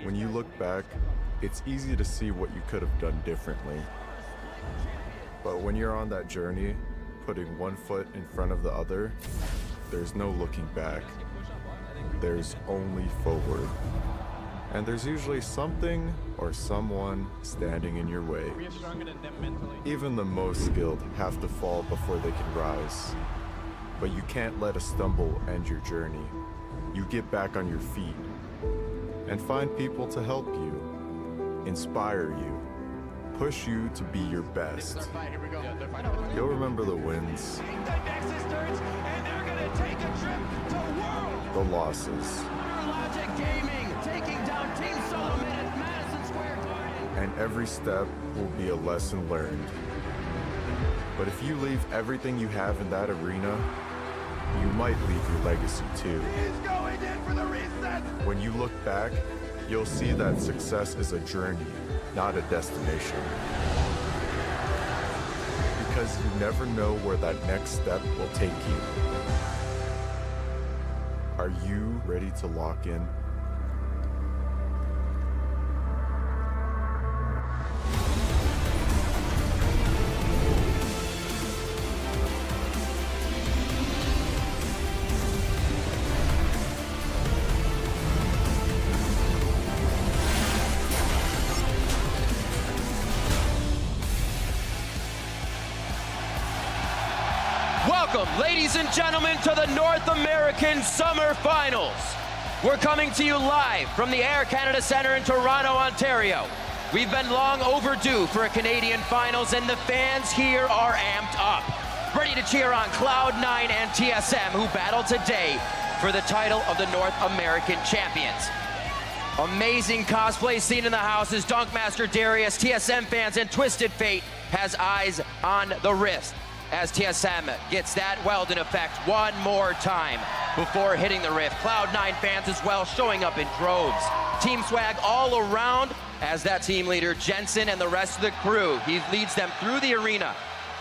When you look back, it's easy to see what you could have done differently. But when you're on that journey, putting one foot in front of the other, there's no looking back. There's only forward. And there's usually something or someone standing in your way. Even the most skilled have to fall before they can rise. But you can't let a stumble end your journey. You get back on your feet and find people to help you, inspire you, push you to be your best. You'll remember the wins, the losses, and every step will be a lesson learned. But if you leave everything you have in that arena, you might leave your legacy too. When you look back, you'll see that success is a journey, not a destination. Because you never know where that next step will take you. Are you ready to lock in? Welcome, ladies and gentlemen, to the North American Summer Finals. We're coming to you live from the Air Canada Centre in Toronto, Ontario. We've been long overdue for a Canadian Finals, and the fans here are amped up, ready to cheer on Cloud9 and TSM, who battle today for the title of the North American Champions. Amazing cosplay scene in the house as Dunkmaster Darius, TSM fans, and Twisted Fate has eyes on the wrist, as TSM gets that weld in effect one more time before hitting the rift. Cloud9 fans as well showing up in droves. Team swag all around as that team leader, Jensen, and the rest of the crew, he leads them through the arena,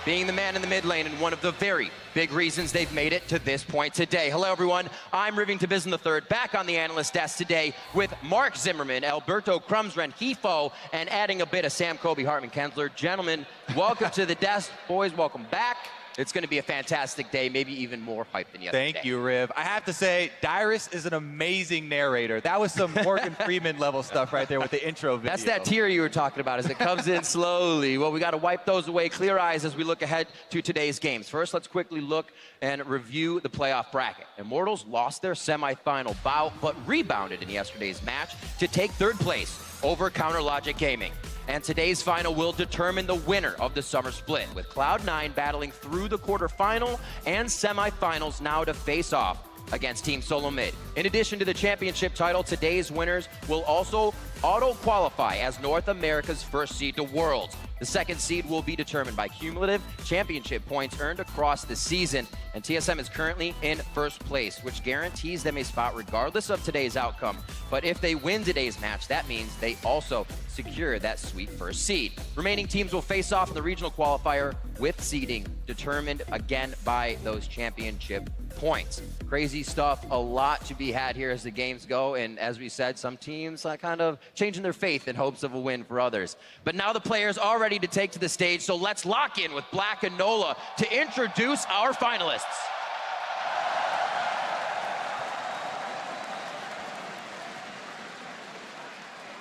being the man in the mid lane and one of the very big reasons they've made it to this point today. Hello, everyone. I'm Rivington Bisson III, back on the analyst desk today with Mark Zimmerman, Alberto Crumsren, Hefo, and adding a bit of Sam Kobe, Hartman Kensler. Gentlemen, welcome to the desk. Boys, welcome back. It's going to be a fantastic day, maybe even more hype than yesterday. Thank you, Riv. I have to say, Darius is an amazing narrator. That was some Morgan Freeman level stuff right there with the intro video. That's that tear you were talking about as it comes in slowly. Well, we got to wipe those away, clear eyes as we look ahead to today's games. First, let's quickly look and review the playoff bracket. Immortals lost their semifinal bout, but rebounded in yesterday's match to take third place over Counter Logic Gaming. And today's final will determine the winner of the summer split, with Cloud9 battling through the quarterfinal and semifinals now to face off against Team SoloMid. In addition to the championship title, today's winners will also auto-qualify as North America's first seed to Worlds. The second seed will be determined by cumulative championship points earned across the season, and TSM is currently in first place, which guarantees them a spot regardless of today's outcome. But if they win today's match, that means they also secure that sweet first seed. Remaining teams will face off in the regional qualifier with seeding determined again by those championship points. Crazy stuff, a lot to be had here as the games go, and as we said, some teams kind of changing their faith in hopes of a win for others. But now the players are ready to take to the stage, so let's lock in with Black and Nola to introduce our finalists.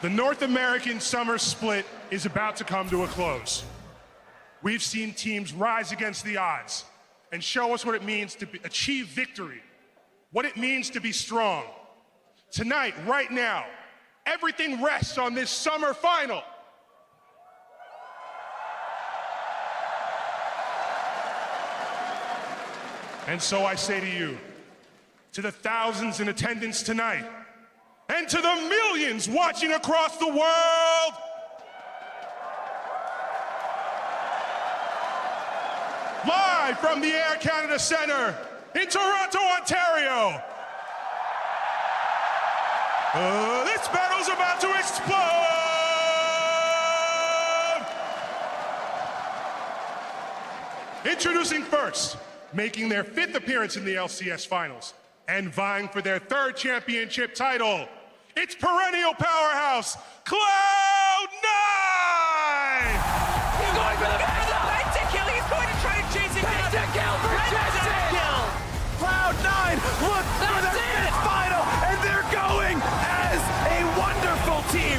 The North American Summer Split is about to come to a close. We've seen teams rise against the odds and show us what it means to achieve victory, what it means to be strong. Tonight, right now, everything rests on this summer final. And so I say to you, to the thousands in attendance tonight, and to the millions watching across the world, live from the Air Canada Centre in Toronto, Ontario, this battle's about to explode! Introducing first, making their 5th appearance in the LCS Finals, and vying for their 3rd championship title, It's perennial powerhouse, Cloud9! He's going for the pentakill. He's going to try to chase it down. Pentakill for Pentakill. Cloud9 look for the fifth final, and they're going as a wonderful team.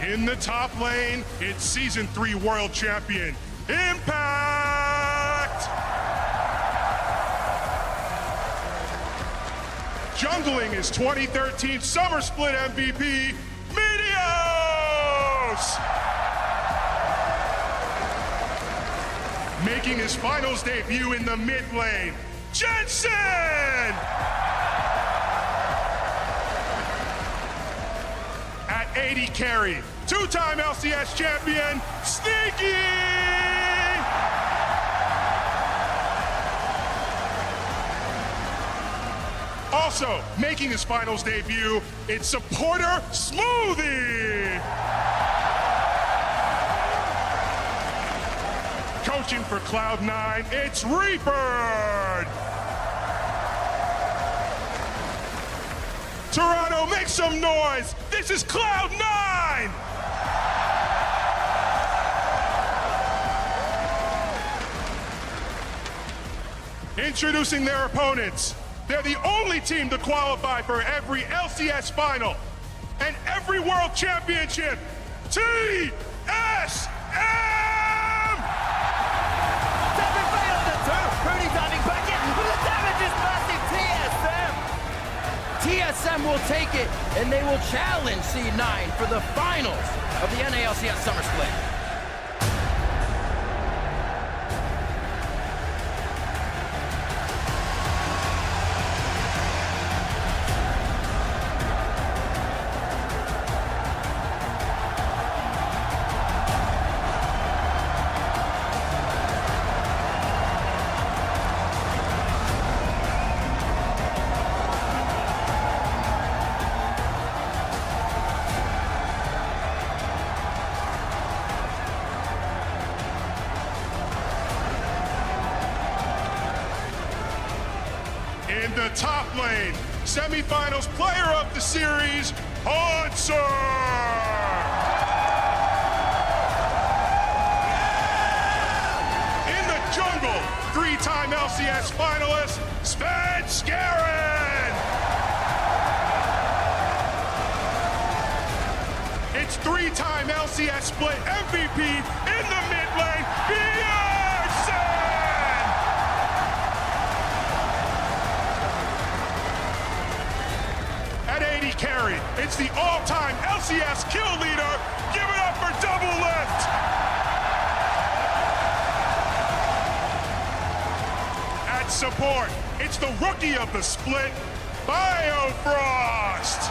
In the top lane, it's Season 3 World Champion, Impact! Jungling is 2013 Summer Split MVP, Meteos! Making his finals debut in the mid lane, Jensen! At 80 carry, two-time LCS champion, Sneaky! Also, making his finals debut, it's supporter Smoothie! Coaching for Cloud9, it's Reaper! Toronto, make some noise! This is Cloud9! Introducing their opponents. They're the only team to qualify for every LCS final and every World Championship. TSM! Seven failed the two. Rooney diving back in, but the damage is massive. TSM will take it, and they will challenge C9 for the finals of the NALCS Summer Split. In the top lane, semifinals player of the series, Hauntzer! In the jungle, three-time LCS finalist, Sven. It's three-time LCS split MVP in the mid lane, Bjornsen! At 80 carry, it's the all-time LCS kill leader. Give it up for Double Lift. At support, it's the rookie of the split, Biofrost.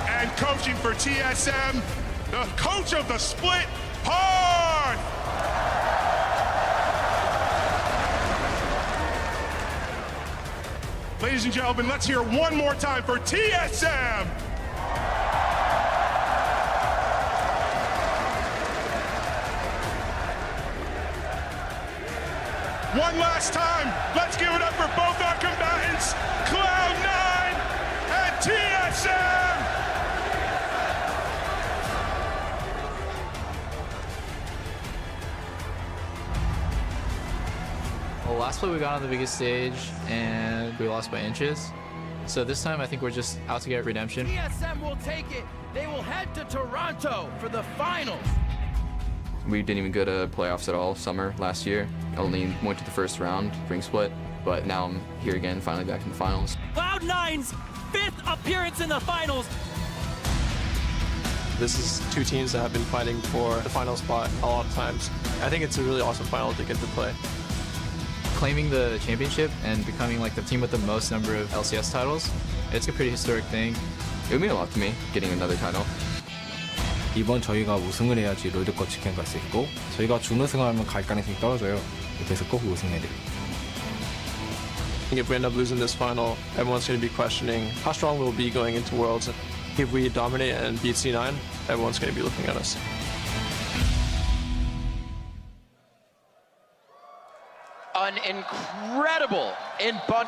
And coaching for TSM, the coach of the split, Parth. Ladies and gentlemen, let's hear one more time for TSM. One last time, let's give it up for both our combatants, Cloud9 and TSM. Well, last play we got on the biggest stage and we lost by inches. So this time I think we're just out to get redemption. TSM will take it. They will head to Toronto for the finals. We didn't even go to playoffs at all summer last year. Only went to the first round, ring split, but now I'm here again, finally back in the finals. Cloud9's 5th appearance in the finals. This is two teams that have been fighting for the final spot a lot of times. I think it's a really awesome final to get to play. Claiming the championship and becoming like the team with the most number of LCS titles, it's a pretty historic thing. It would mean a lot to me, getting another title. 이번 저희가 우승을 해야지 롤드컵 직행 갈 수 있고 저희가 준우승을 하면 갈 가능성이 떨어져요. 그래서 꼭 우승해야 돼요. If we end up losing this final, everyone's going to be questioning how strong we'll be going into Worlds. If we dominate and beat C9, everyone's going to be looking at us. An incredible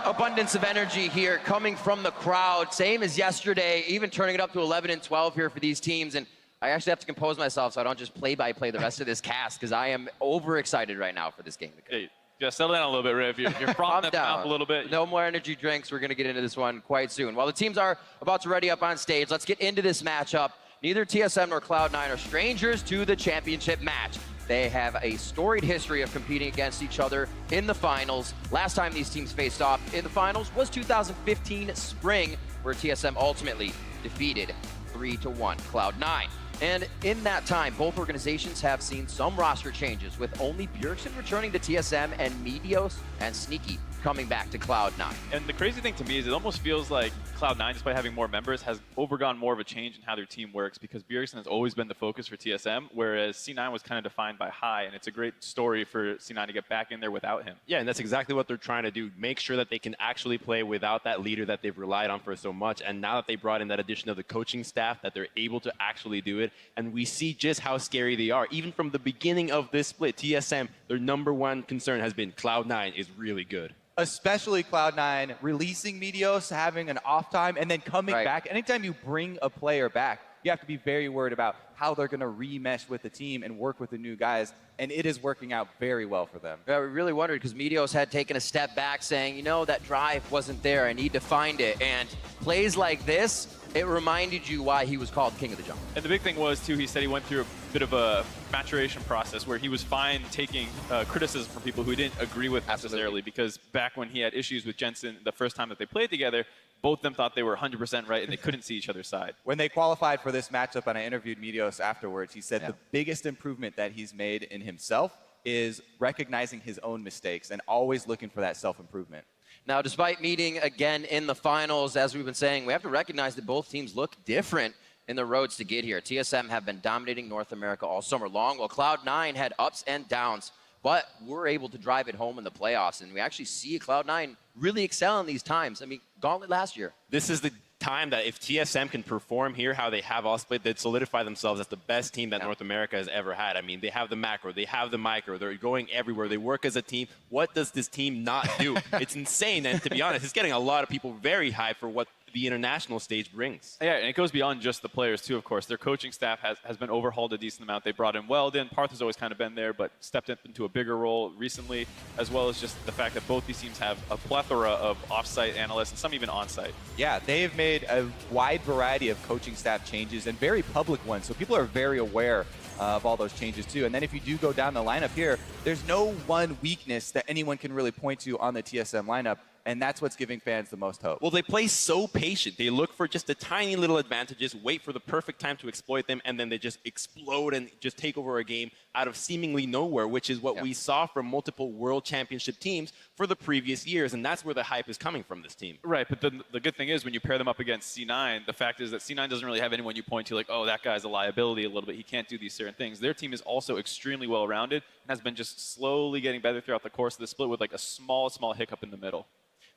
abundance of energy here coming from the crowd. Same as yesterday, even turning it up to 11 and 12 here for these teams. And I actually have to compose myself so I don't just play-by-play the rest of this cast because I am overexcited right now for this game. Hey, just settle down a little bit, Riv. You're frothing at the mouth a little bit. No more energy drinks. We're going to get into this one quite soon. While the teams are about to ready up on stage, let's get into this matchup. Neither TSM nor Cloud9 are strangers to the championship match. They have a storied history of competing against each other in the finals. Last time these teams faced off in the finals was 2015 spring, where TSM ultimately defeated 3-1 Cloud9. And in that time, both organizations have seen some roster changes, with only Bjergsen returning to TSM and Meteos and Sneaky coming back to Cloud9. And the crazy thing to me is it almost feels like Cloud9, despite having more members, has overgone more of a change in how their team works, because Bjergsen has always been the focus for TSM, whereas C9 was kind of defined by High, and it's a great story for C9 to get back in there without him. Yeah, and that's exactly what they're trying to do. Make sure that they can actually play without that leader that they've relied on for so much, and now that they brought in that addition of the coaching staff, that they're able to actually do it, and we see just how scary they are. Even from the beginning of this split, TSM, their #1 concern has been Cloud9 is really good. Especially Cloud9 releasing Meteos, having an off time, and then coming back. Anytime you bring a player back, you have to be very worried about how they're going to remesh with the team and work with the new guys, and it is working out very well for them. Yeah, we really wondered, because Meteos had taken a step back saying, you know, that drive wasn't there, I need to find it. And plays like this, it reminded you why he was called King of the Jungle. And the big thing was, too, he said he went through a bit of a maturation process where he was fine taking criticism from people who he didn't agree with necessarily, because back when he had issues with Jensen the first time that they played together, both of them thought they were 100% right and they couldn't see each other's side. When they qualified for this matchup and I interviewed Meteos afterwards, he said the biggest improvement that he's made in himself is recognizing his own mistakes and always looking for that self-improvement. Now, despite meeting again in the finals, as we've been saying, we have to recognize that both teams look different in the roads to get here. TSM have been dominating North America all summer long, while Cloud9 had ups and downs, but were able to drive it home in the playoffs. And we actually see Cloud9 really excel in these times. I mean, Gauntlet last year. This is the time that if TSM can perform here how they have all split, they'd solidify themselves as the best team that North America has ever had. I mean, they have the macro, they have the micro, they're going everywhere, they work as a team. What does this team not do? It's insane, and to be honest, it's getting a lot of people very hyped for what the international stage brings. Yeah, and it goes beyond just the players, too, of course. Their coaching staff has been overhauled a decent amount. They brought in Weldon. Parth has always kind of been there, but stepped up into a bigger role recently, as well as just the fact that both these teams have a plethora of off-site analysts and some even on-site. Yeah, they've made a wide variety of coaching staff changes and very public ones, so people are very aware of all those changes too. And then if you do go down the lineup here, there's no one weakness that anyone can really point to on the TSM lineup, and that's what's giving fans the most hope. Well, they play so patient. They look for just the tiny little advantages, wait for the perfect time to exploit them, and then they just explode and just take over a game out of seemingly nowhere, which is what we saw from multiple World Championship teams for the previous years, and that's where the hype is coming from this team. Right, but the good thing is when you pair them up against C9, the fact is that C9 doesn't really have anyone you point to like, oh, that guy's a liability a little bit. He can't do these certain things. Their team is also extremely well-rounded and has been just slowly getting better throughout the course of the split with like a small hiccup in the middle.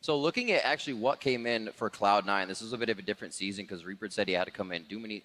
So looking at actually what came in for Cloud9, this was a bit of a different season because Reaper said he had to come in,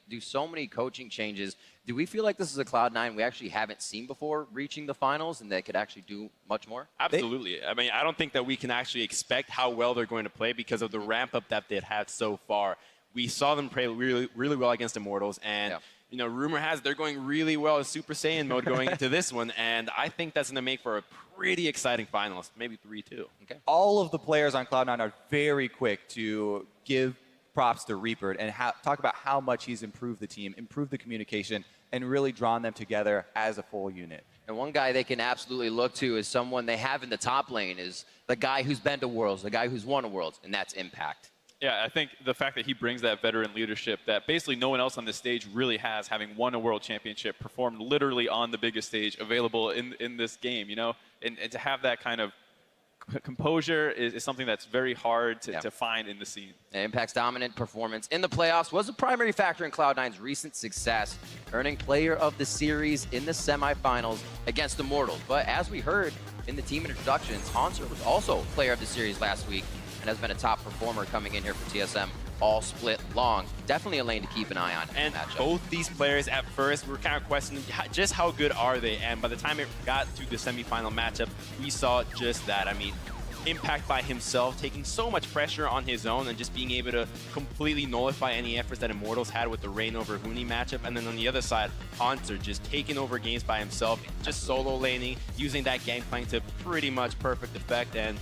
do so many coaching changes. Do we feel like this is a Cloud9 we actually haven't seen before reaching the finals and they could actually do much more? Absolutely. I mean, I don't think that we can actually expect how well they're going to play because of the ramp-up that they've had so far. We saw them play really, really well against Immortals, and you know, rumor has they're going really well in Super Saiyan mode going into this one, and I think that's going to make for a pretty exciting finals, maybe 3-2. Okay. All of the players on Cloud9 are very quick to give props to Reaper and talk about how much he's improved the team, improved the communication, and really drawn them together as a full unit. And one guy they can absolutely look to is someone they have in the top lane is the guy who's been to Worlds, the guy who's won a Worlds, and that's Impact. Yeah, I think the fact that he brings that veteran leadership that basically no one else on this stage really has, having won a world championship, performed literally on the biggest stage available in this game, you know, and to have that kind of composure is something that's very hard to find in the scene. And Impact's dominant performance in the playoffs was a primary factor in Cloud9's recent success, earning Player of the Series in the semifinals against Immortals. But as we heard in the team introductions, Hanser was also Player of the Series last week and has been a top performer coming in here for TSM all split long. Definitely a lane to keep an eye on. And both these players at first were kind of questioning just how good are they, and by the time it got to the semifinal matchup, we saw just that. I mean, Impact by himself, taking so much pressure on his own and just being able to completely nullify any efforts that Immortals had with the Rain over Huni matchup. And then on the other side, Hanser just taking over games by himself, just solo laning, using that gangplank to pretty much perfect effect. And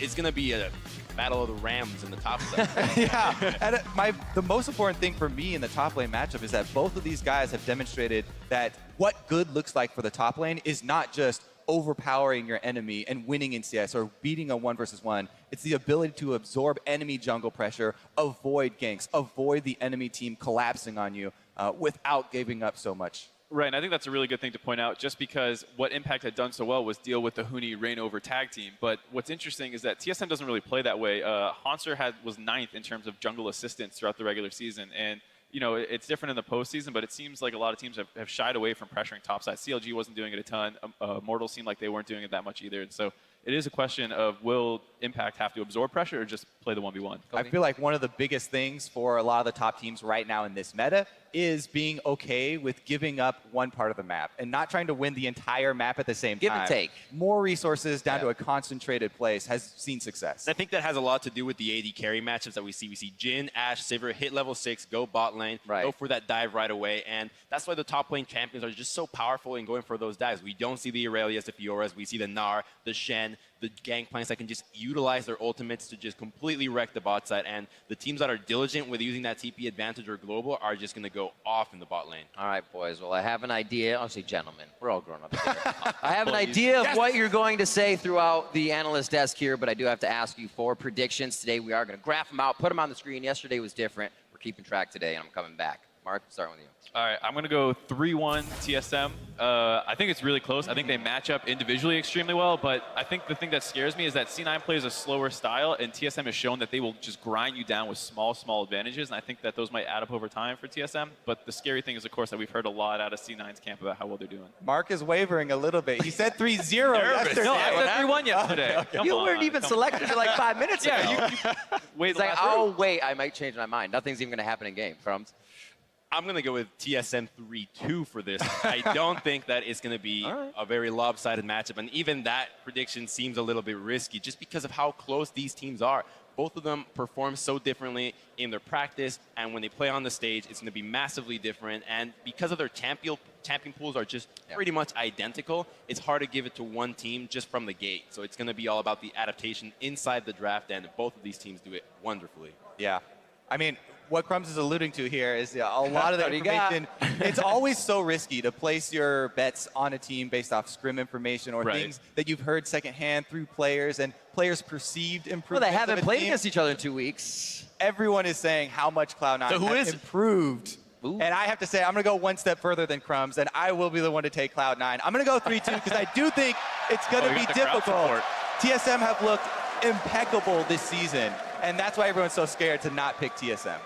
it's going to be a battle of the Rams in the top lane. Yeah, and the most important thing for me in the top lane matchup is that both of these guys have demonstrated that what good looks like for the top lane is not just overpowering your enemy and winning in CS or beating a 1 versus 1. It's the ability to absorb enemy jungle pressure, avoid ganks, avoid the enemy team collapsing on you without giving up so much. Right, and I think that's a really good thing to point out, just because what Impact had done so well was deal with the Huni Rain over tag team. But what's interesting is that TSM doesn't really play that way. Hanser was 9th in terms of jungle assistance throughout the regular season, and you know, it's different in the postseason, but it seems like a lot of teams have shied away from pressuring topside. CLG wasn't doing it a ton. Mortals seemed like they weren't doing it that much either. And so it is a question of, will Impact have to absorb pressure or just play the 1v1? I feel like one of the biggest things for a lot of the top teams right now in this meta is being okay with giving up one part of the map and not trying to win the entire map at the same time. Give and take. More resources down to a concentrated place has seen success. I think that has a lot to do with the AD carry matchups that we see. We see Jhin, Ashe, Sivir hit level 6, go bot lane, go for that dive right away. And that's why the top lane champions are just so powerful in going for those dives. We don't see the Aurelias, the Fioras, we see the Gnar, the Shen, the Gangplanks that can just utilize their ultimates to just completely wreck the bot side. And the teams that are diligent with using that TP advantage or global are just going to go off in the bot lane. All right, boys. Well, I have an idea. I'll say gentlemen. We're all grown up here. I have an idea of what you're going to say throughout the analyst desk here, but I do have to ask you for predictions. Today we are going to graph them out, put them on the screen. Yesterday was different. We're keeping track today, and I'm coming back. Mark, starting with you. All right, I'm going to go 3-1 TSM. I think it's really close. I think they match up individually extremely well, but I think the thing that scares me is that C9 plays a slower style, and TSM has shown that they will just grind you down with small advantages, and I think that those might add up over time for TSM. But the scary thing is, of course, that we've heard a lot out of C9's camp about how well they're doing. Mark is wavering a little bit. He said 3-0 yesterday. No, I said 3-1 yesterday. Okay. You weren't even selected for like 5 minutes ago. Yeah, wait. It's like, oh, wait, I might change my mind. Nothing's even going to happen in game. Crumbs. I'm going to go with TSM 3-2 for this. I don't think that it's going to be a very lopsided matchup. And even that prediction seems a little bit risky just because of how close these teams are. Both of them perform so differently in their practice, and when they play on the stage, it's going to be massively different. And because of their champion pools are just pretty much identical, it's hard to give it to one team just from the gate. So it's going to be all about the adaptation inside the draft, and both of these teams do it wonderfully. Yeah. I mean, what Crumbs is alluding to here is a lot of the information. It's always so risky to place your bets on a team based off scrim information or things that you've heard secondhand through players and players' perceived improvement. Well, they haven't played against each other in 2 weeks. Everyone is saying how much Cloud9 has improved. Ooh. And I have to say, I'm going to go one step further than Crumbs, and I will be the one to take Cloud9. I'm going to go 3-2 because I do think it's going to be difficult. TSM have looked impeccable this season, and that's why everyone's so scared to not pick TSM.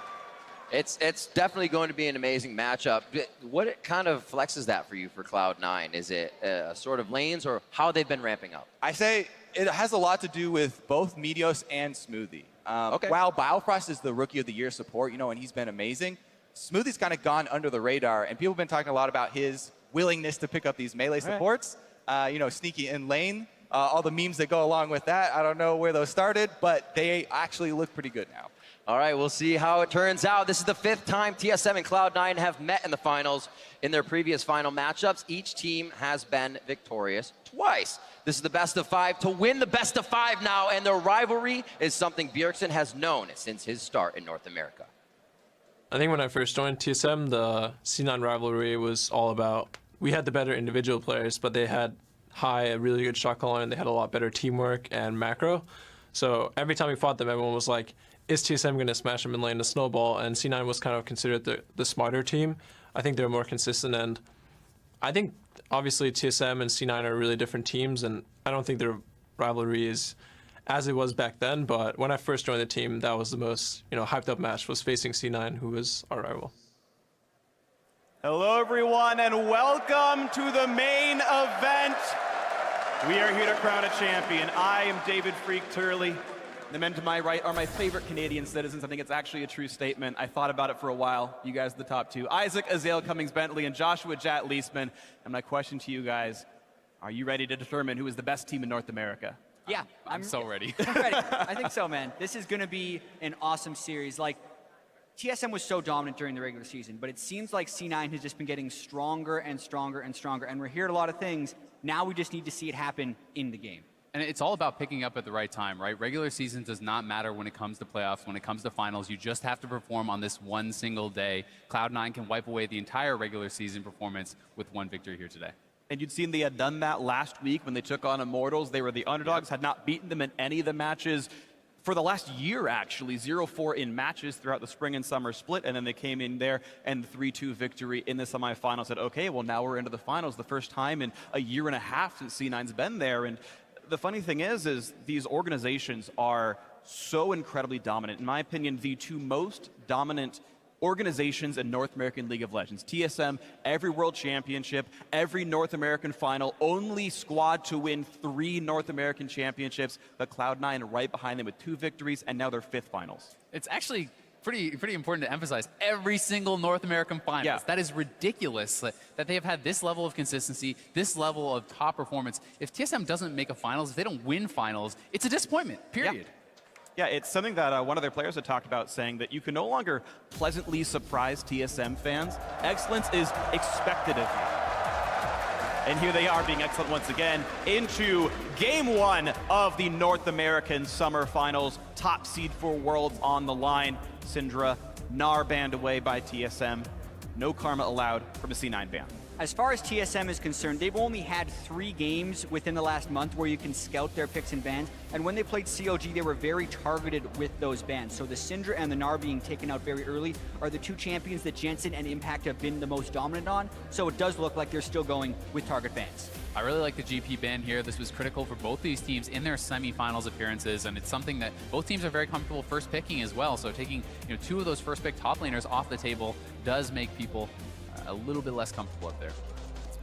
It's definitely going to be an amazing matchup. What kind of flexes that for you for Cloud9? Is it sort of lanes or how they've been ramping up? I say it has a lot to do with both Meteos and Smoothie. While Biofrost is the Rookie of the Year support, and he's been amazing, Smoothie's kind of gone under the radar, and people have been talking a lot about his willingness to pick up these melee supports. Sneaky in lane, all the memes that go along with that. I don't know where those started, but they actually look pretty good now. All right, we'll see how it turns out. This is the 5th time TSM and Cloud9 have met in the finals. In their previous final matchups, each team has been victorious twice. This is the best of 5 to win the best of 5 now, and their rivalry is something Bjergsen has known since his start in North America. I think when I first joined TSM, the C9 rivalry was all about, we had the better individual players, but they had a really good shot caller, and they had a lot better teamwork and macro. So every time we fought them, everyone was like, is TSM going to smash them in lane to snowball? And C9 was kind of considered the smarter team. I think they're more consistent, and I think obviously TSM and C9 are really different teams, and I don't think their rivalry is as it was back then. But when I first joined the team, that was the most hyped up match, was facing C9, who was our rival. Hello, everyone, and welcome to the main event. We are here to crown a champion. I am David Freak Turley. The men to my right are my favorite Canadian citizens. I think it's actually a true statement. I thought about it for a while. You guys are the top two. Isaac Azale Cummings-Bentley and Joshua Jat Leisman. And my question to you guys, are you ready to determine who is the best team in North America? Yeah. I'm so ready. I'm ready. I think so, man. This is going to be an awesome series. Like, TSM was so dominant during the regular season, but it seems like C9 has just been getting stronger and stronger and stronger. And we're hearing a lot of things. Now we just need to see it happen in the game. And it's all about picking up at the right time, right? Regular season does not matter when it comes to playoffs, when it comes to finals. You just have to perform on this one single day. Cloud9 can wipe away the entire regular season performance with one victory here today. And you'd seen they had done that last week when they took on Immortals. They were the underdogs, had not beaten them in any of the matches for the last year, actually. 0-4 in matches throughout the spring and summer split, and then they came in there and the 3-2 victory in the semifinals. Said, okay, well, now we're into the finals, the first time in a year and a half since C9's been there. And the funny thing is these organizations are so incredibly dominant. In my opinion, the two most dominant organizations in North American League of Legends. TSM, every World Championship, every North American final, only squad to win 3 North American championships, but Cloud9 right behind them with 2 victories, and now they're 5th finals. It's actually pretty important to emphasize every single North American finals. Yeah. That is ridiculous that they have had this level of consistency, this level of top performance. If TSM doesn't make a finals, if they don't win finals, it's a disappointment, period. Yeah, it's something that one of their players had talked about, saying that you can no longer pleasantly surprise TSM fans. Excellence is expected of you. And here they are being excellent once again into game 1 of the North American Summer Finals. Top seed for Worlds on the line. Syndra, Gnar banned away by TSM. No karma allowed from a C9 ban. As far as TSM is concerned, they've only had 3 games within the last month where you can scout their picks and bans. And when they played CLG, they were very targeted with those bans. So the Syndra and the Gnar being taken out very early are the 2 champions that Jensen and Impact have been the most dominant on. So it does look like they're still going with target bans. I really like the GP ban here. This was critical for both these teams in their semifinals appearances, and it's something that both teams are very comfortable first picking as well. So taking 2 of those first pick top laners off the table does make people a little bit less comfortable up there.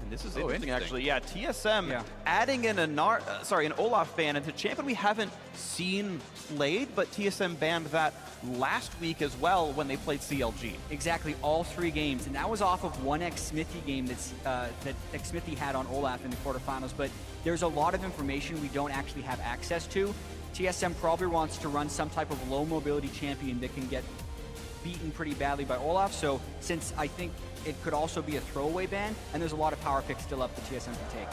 And this is interesting, actually. Yeah, TSM adding in an Olaf ban into champion we haven't seen played, but TSM banned that last week as well when they played CLG. Exactly, all 3 games, and that was off of one Xmithy game that Xmithy had on Olaf in the quarterfinals. But there's a lot of information we don't actually have access to. TSM probably wants to run some type of low mobility champion that can get beaten pretty badly by Olaf. So since I think it could also be a throwaway ban, and there's a lot of power picks still up for TSM to take.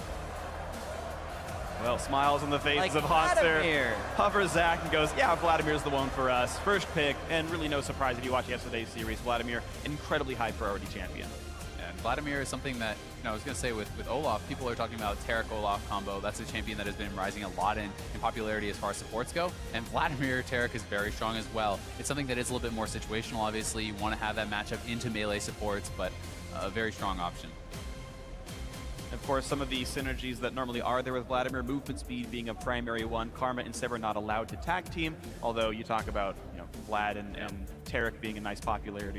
Well, smiles on the faces of Honster. Hovers Zach and goes, yeah, Vladimir's the one for us. First pick, and really no surprise if you watch yesterday's series. Vladimir, incredibly high priority champion. And Vladimir is something that, I was going to say with Olaf, people are talking about Taric-Olaf combo. That's a champion that has been rising a lot in popularity as far as supports go. And Vladimir Taric is very strong as well. It's something that is a little bit more situational, obviously. You want to have that matchup into melee supports, but a very strong option. Of course, some of the synergies that normally are there with Vladimir, movement speed being a primary one, Karma and Sever not allowed to tag team, although you talk about Vlad and Taric being a nice popular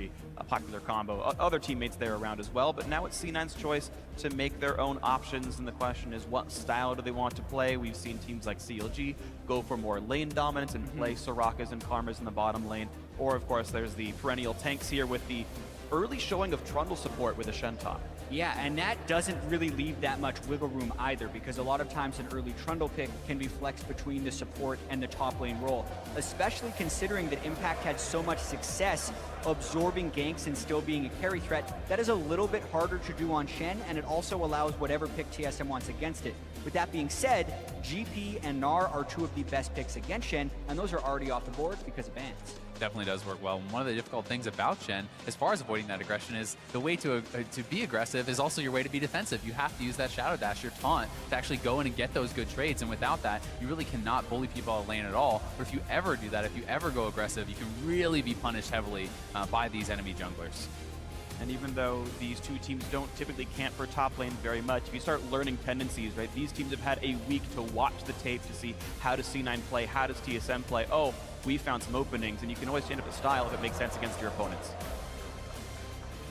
combo. Other teammates there around as well, but now it's C9's choice to make their own options, and the question is what style do they want to play? We've seen teams like CLG go for more lane dominance and play Sorakas and Karmas in the bottom lane, or of course there's the perennial tanks here with the early showing of Trundle support with a Shen top. Yeah, and that doesn't really leave that much wiggle room either, because a lot of times an early Trundle pick can be flexed between the support and the top lane role, especially considering that Impact had so much success absorbing ganks and still being a carry threat. That is a little bit harder to do on Shen, and it also allows whatever pick TSM wants against it. With that being said, GP and Gnar are 2 of the best picks against Shen, and those are already off the board because of bans. definitely does work well. And one of the difficult things about Gen, as far as avoiding that aggression, is the way to be aggressive is also your way to be defensive. You have to use that Shadow Dash, your taunt, to actually go in and get those good trades. And without that, you really cannot bully people out of lane at all. But if you ever do that, if you ever go aggressive, you can really be punished heavily by these enemy junglers. And even though these two teams don't typically camp for top lane very much, if you start learning tendencies, right, these teams have had a week to watch the tape to see how does C9 play, how does TSM play. Oh, we found some openings, and you can always change up a style if it makes sense against your opponents.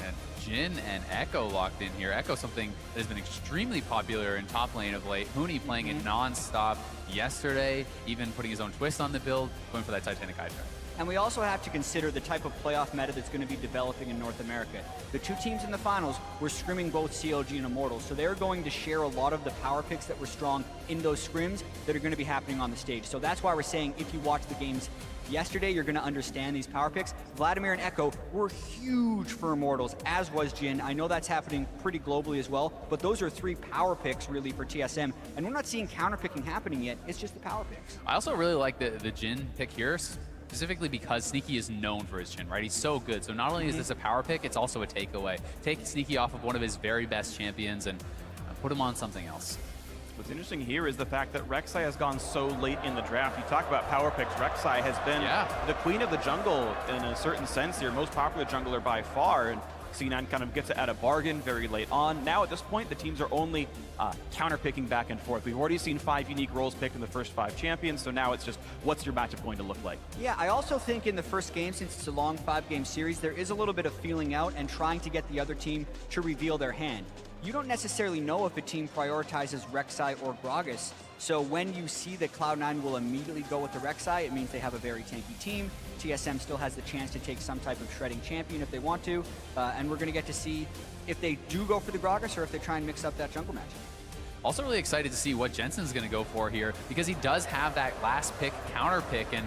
And Jin and Echo locked in here. Echo, something that has been extremely popular in top lane of late. Huni playing it non-stop yesterday, even putting his own twist on the build, going for that Titanic Hydra. And we also have to consider the type of playoff meta that's going to be developing in North America. The two teams in the finals were scrimming both CLG and Immortals, so they're going to share a lot of the power picks that were strong in those scrims that are going to be happening on the stage. So that's why we're saying if you watch the games yesterday, you're going to understand these power picks. Vladimir and Echo were huge for Immortals, as was Jin. I know that's happening pretty globally as well, but those are three power picks really for TSM. And we're not seeing counter picking happening yet. It's just the power picks. I also really like the Jin pick here, specifically because Sneaky is known for his Jhin, right? He's so good. So not only is this a power pick, it's also a takeaway. Take Sneaky off of one of his very best champions and put him on something else. What's interesting here is the fact that Rek'Sai has gone so late in the draft. You talk about power picks. Rek'Sai has been the queen of the jungle in a certain sense here, most popular jungler by far. And C9 kind of gets it at a bargain very late on. Now at this point, the teams are only counter-picking back and forth. We've already seen 5 unique roles picked in the first 5 champions, so now it's just, what's your matchup going to look like? Yeah, I also think in the first game, since it's a long 5-game series, there is a little bit of feeling out and trying to get the other team to reveal their hand. You don't necessarily know if a team prioritizes Rek'Sai or Gragas, so when you see that Cloud9 will immediately go with the Rek'Sai, it means they have a very tanky team. TSM still has the chance to take some type of shredding champion if they want to, and we're going to get to see if they do go for the Gragas or if they try and mix up that jungle match. Also really excited to see what Jensen's going to go for here, because he does have that last pick, counter pick, and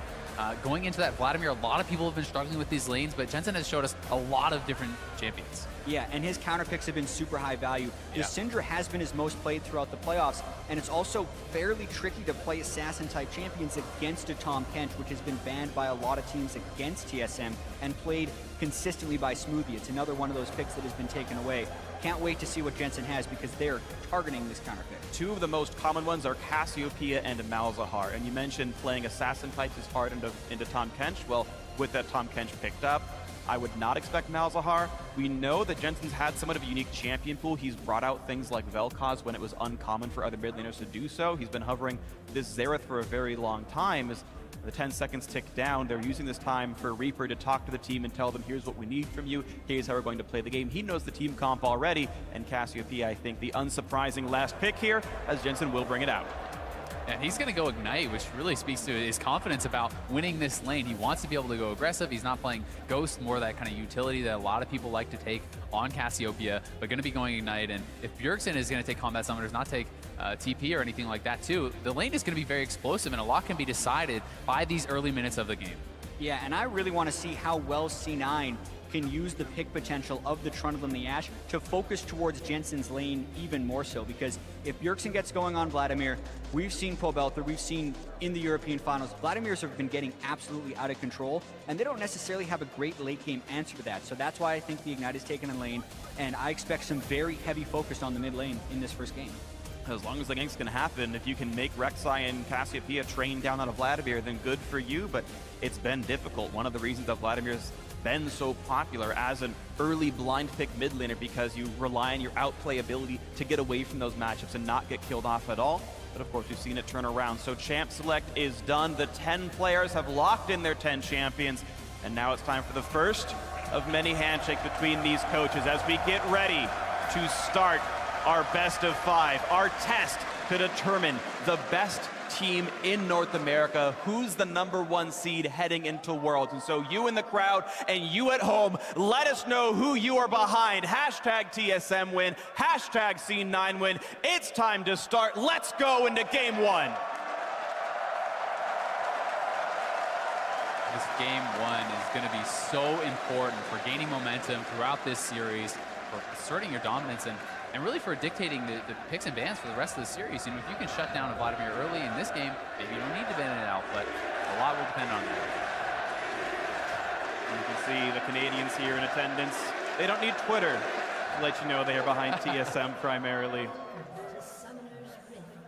going into that Vladimir, a lot of people have been struggling with these lanes, but Jensen has showed us a lot of different champions. Yeah, and his counter picks have been super high value. The Syndra has been his most played throughout the playoffs, and it's also fairly tricky to play assassin-type champions against a Tahm Kench, which has been banned by a lot of teams against TSM and played consistently by Smoothie. It's another one of those picks that has been taken away. Can't wait to see what Jensen has because they're targeting this counter pick. Two of the most common ones are Cassiopeia and Malzahar, and you mentioned playing assassin types is hard into Tahm Kench. Well, with that Tahm Kench picked up, I would not expect Malzahar. We know that Jensen's had somewhat of a unique champion pool. He's brought out things like Vel'Koz when it was uncommon for other mid laners to do so. He's been hovering this Xerath for a very long time. As the 10 seconds tick down, they're using this time for Reaper to talk to the team and tell them, here's what we need from you, here's how we're going to play the game. He knows the team comp already, and Cassiopeia, I think, the unsurprising last pick here, as Jensen will bring it out. And he's going to go Ignite, which really speaks to his confidence about winning this lane. He wants to be able to go aggressive. He's not playing Ghost, more that kind of utility that a lot of people like to take on Cassiopeia, but going to be going Ignite. And if Bjergsen is going to take Combat Summoners, not take TP or anything like that too, the lane is going to be very explosive, and a lot can be decided by these early minutes of the game. Yeah, and I really want to see how well C9 can use the pick potential of the Trundle and the Ashe to focus towards Jensen's lane even more so, because if Bjergsen gets going on Vladimir, we've seen Pobelther, we've seen in the European finals, Vladimir's have been getting absolutely out of control, and they don't necessarily have a great late game answer to that. So that's why I think the Ignite is taken in lane, and I expect some very heavy focus on the mid lane in this first game. As long as the gank's gonna happen, if you can make Rek'Sai and Cassiopeia train down on a Vladimir, then good for you, but it's been difficult. One of the reasons that Vladimir's been so popular as an early blind pick mid laner, because you rely on your outplay ability to get away from those matchups and not get killed off at all. But of course, we've seen it turn around. So champ select is done. The 10 players have locked in their 10 champions, and now it's time for the first of many handshakes between these coaches as we get ready to start our best of 5, our test to determine the best team in North America, who's the #1 seed heading into Worlds. And so you in the crowd and you at home, let us know who you are behind. Hashtag TSM win, hashtag C9 win. It's time to start. Let's go into game 1. This game 1 is going to be so important for gaining momentum throughout this series, for asserting your dominance, and really for dictating the picks and bans for the rest of the series. You know, if you can shut down a Vladimir early in this game, maybe you don't need to ban it out, but a lot will depend on that. You can see the Canadians here in attendance. They don't need Twitter to let you know they are behind TSM primarily.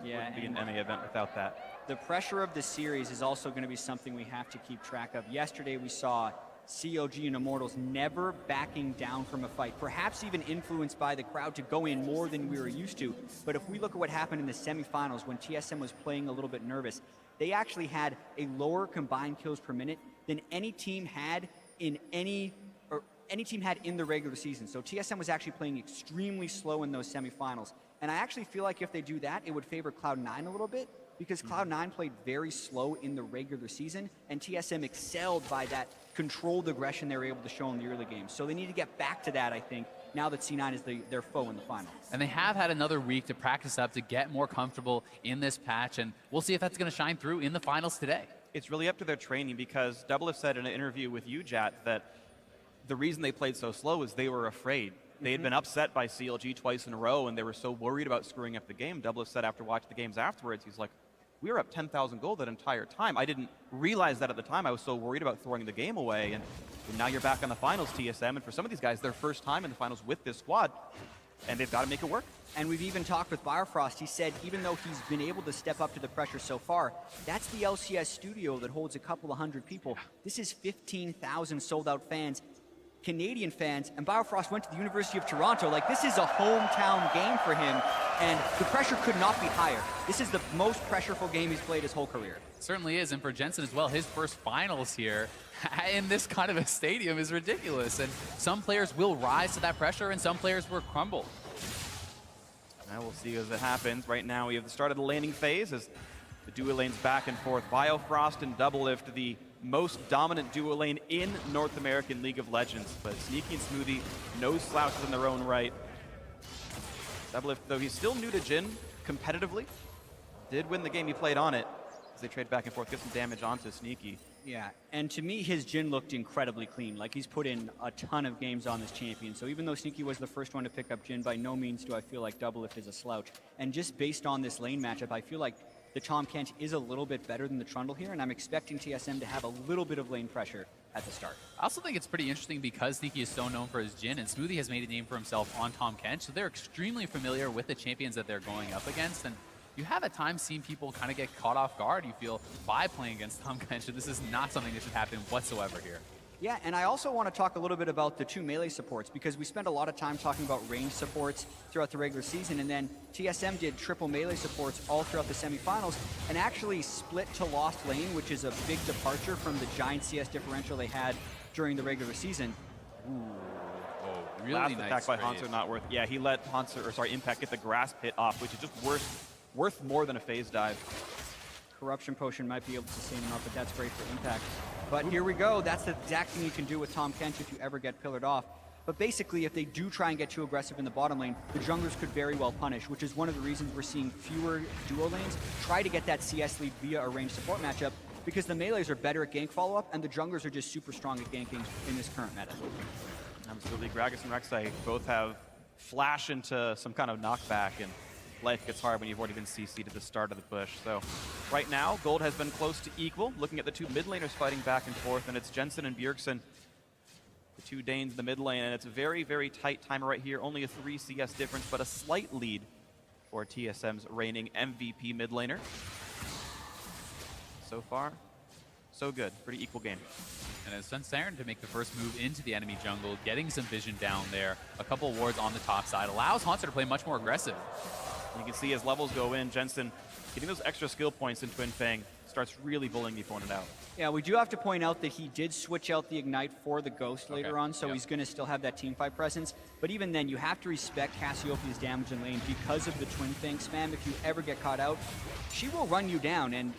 Yeah, Wouldn't be an NA event without that. The pressure of the series is also going to be something we have to keep track of. Yesterday we saw CLG and Immortals never backing down from a fight, perhaps even influenced by the crowd to go in more than we were used to. But if we look at what happened in the semifinals when TSM was playing a little bit nervous, they actually had a lower combined kills per minute than any team had in the regular season. So TSM was actually playing extremely slow in those semifinals. And I actually feel like if they do that, it would favor Cloud9 a little bit, because Cloud9 played very slow in the regular season, and TSM excelled by that controlled aggression they were able to show in the early games. So they need to get back to that, I think, now that C9 is their foe in the final. And they have had another week to practice up to get more comfortable in this patch, and we'll see if that's going to shine through in the finals today. It's really up to their training, because Doublelift said in an interview with you, Jat, that the reason they played so slow is they were afraid. They had been upset by CLG twice in a row, and they were so worried about screwing up the game. Doublelift said after watching the games afterwards, he's like, we were up 10,000 gold that entire time. I didn't realize that at the time. I was so worried about throwing the game away. And now you're back on the finals, TSM. And for some of these guys, their first time in the finals with this squad, and they've got to make it work. And we've even talked with Biofrost. He said even though he's been able to step up to the pressure so far, that's the LCS studio that holds a couple of hundred people. This is 15,000 sold-out fans, Canadian fans, and Biofrost went to the University of Toronto. Like, this is a hometown game for him, and the pressure could not be higher. This is the most pressureful game he's played his whole career. It certainly is, and for Jensen as well, his first finals here in this kind of a stadium is ridiculous. And some players will rise to that pressure, and some players will crumble. Now we'll see as it happens. Right now we have the start of the laning phase as the duo lanes back and forth. Biofrost and Doublelift, the most dominant duo lane in North American League of Legends. But Sneaky and Smoothie, no slouches in their own right. Doublelift, though he's still new to Jhin competitively, did win the game he played on it as they trade back and forth, get some damage onto Sneaky. Yeah, and to me, his Jhin looked incredibly clean. Like, he's put in a ton of games on this champion. So even though Sneaky was the first one to pick up Jhin, by no means do I feel like Doublelift is a slouch. And just based on this lane matchup, I feel like the Tahm Kench is a little bit better than the Trundle here, and I'm expecting TSM to have a little bit of lane pressure at the start. I also think it's pretty interesting because Sneaky is so known for his Jhin, and Smoothie has made a name for himself on Tahm Kench, so they're extremely familiar with the champions that they're going up against. And you have at times seen people kind of get caught off guard, you feel, by playing against Tahm Kench, and this is not something that should happen whatsoever here. Yeah, and I also want to talk a little bit about the two melee supports, because we spent a lot of time talking about range supports throughout the regular season, and then TSM did triple melee supports all throughout the semifinals, and actually split to Lost Lane, which is a big departure from the giant CS differential they had during the regular season. Ooh. Oh, really Last nice attack by trade. Hanser not worth. Yeah, he let Impact get the grass pit off, which is just worth more than a phase dive. Corruption Potion might be able to sustain him up, but that's great for Impact. But here we go. That's the exact thing you can do with Tahm Kench if you ever get pillared off. But basically, if they do try and get too aggressive in the bottom lane, the junglers could very well punish, which is one of the reasons we're seeing fewer duo lanes try to get that CS lead via a ranged support matchup, because the melees are better at gank follow-up, and the junglers are just super strong at ganking in this current meta. Absolutely. Gragas and Rek'Sai both have flash into some kind of knockback, and life gets hard when you've already been CC'd at the start of the push. So right now, gold has been close to equal. Looking at the two mid laners fighting back and forth, and it's Jensen and Bjergsen, the two Danes in the mid lane, and it's a very, very tight timer right here. Only a 3 CS difference, but a slight lead for TSM's reigning MVP mid laner. So far, so good. Pretty equal game. And it's Sunsaren to make the first move into the enemy jungle, getting some vision down there. A couple wards on the top side allows Hanser to play much more aggressive. You can see as levels go in, Jensen getting those extra skill points in Twin Fang starts really bullying the opponent out. Yeah, we do have to point out that he did switch out the Ignite for the Ghost later on, so he's going to still have that teamfight presence. But even then, you have to respect Cassiopeia's damage in lane because of the Twin Fang spam. If you ever get caught out, she will run you down, and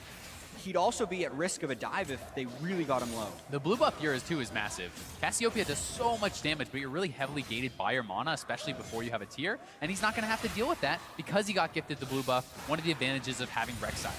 he'd also be at risk of a dive if they really got him low. The blue buff here too is massive. Cassiopeia does so much damage, but you're really heavily gated by your mana, especially before you have a tier, and he's not going to have to deal with that because he got gifted the blue buff, one of the advantages of having Rek'Sai.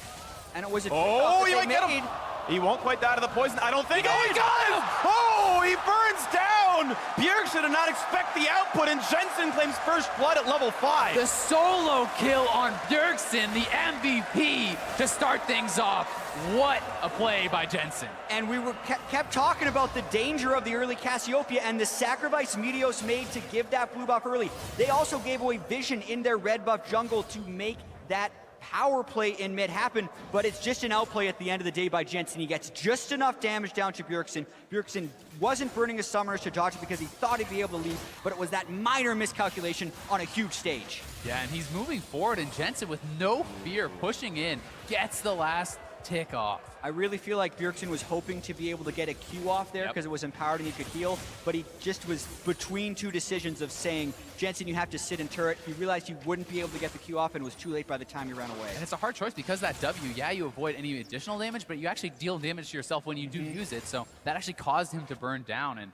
And it was a he might get him! He won't quite die to the poison, I don't think. Oh, he does! Oh, Oh, he burns down! Bjergsen did not expect the output, and Jensen claims first blood at level 5. The solo kill on Bjergsen, the MVP, to start things off. What a play by Jensen. And we were kept talking about the danger of the early Cassiopeia and the sacrifice Meteos made to give that blue buff early. They also gave away vision in their red buff jungle to make that power play in mid happen, but it's just an outplay at the end of the day by Jensen. He gets just enough damage down to Bjergsen. Bjergsen wasn't burning his summoners to dodge it because he thought he'd be able to leave, but it was that minor miscalculation on a huge stage. Yeah, and he's moving forward, and Jensen, with no fear, pushing in, gets the last tick off. I really feel like Bjergsen was hoping to be able to get a Q off there because it was empowered and he could heal, but he just was between two decisions of saying, Jensen, you have to sit in turret. He realized he wouldn't be able to get the Q off and it was too late by the time he ran away. And it's a hard choice because that W, yeah, you avoid any additional damage, but you actually deal damage to yourself when you do use it, so that actually caused him to burn down, and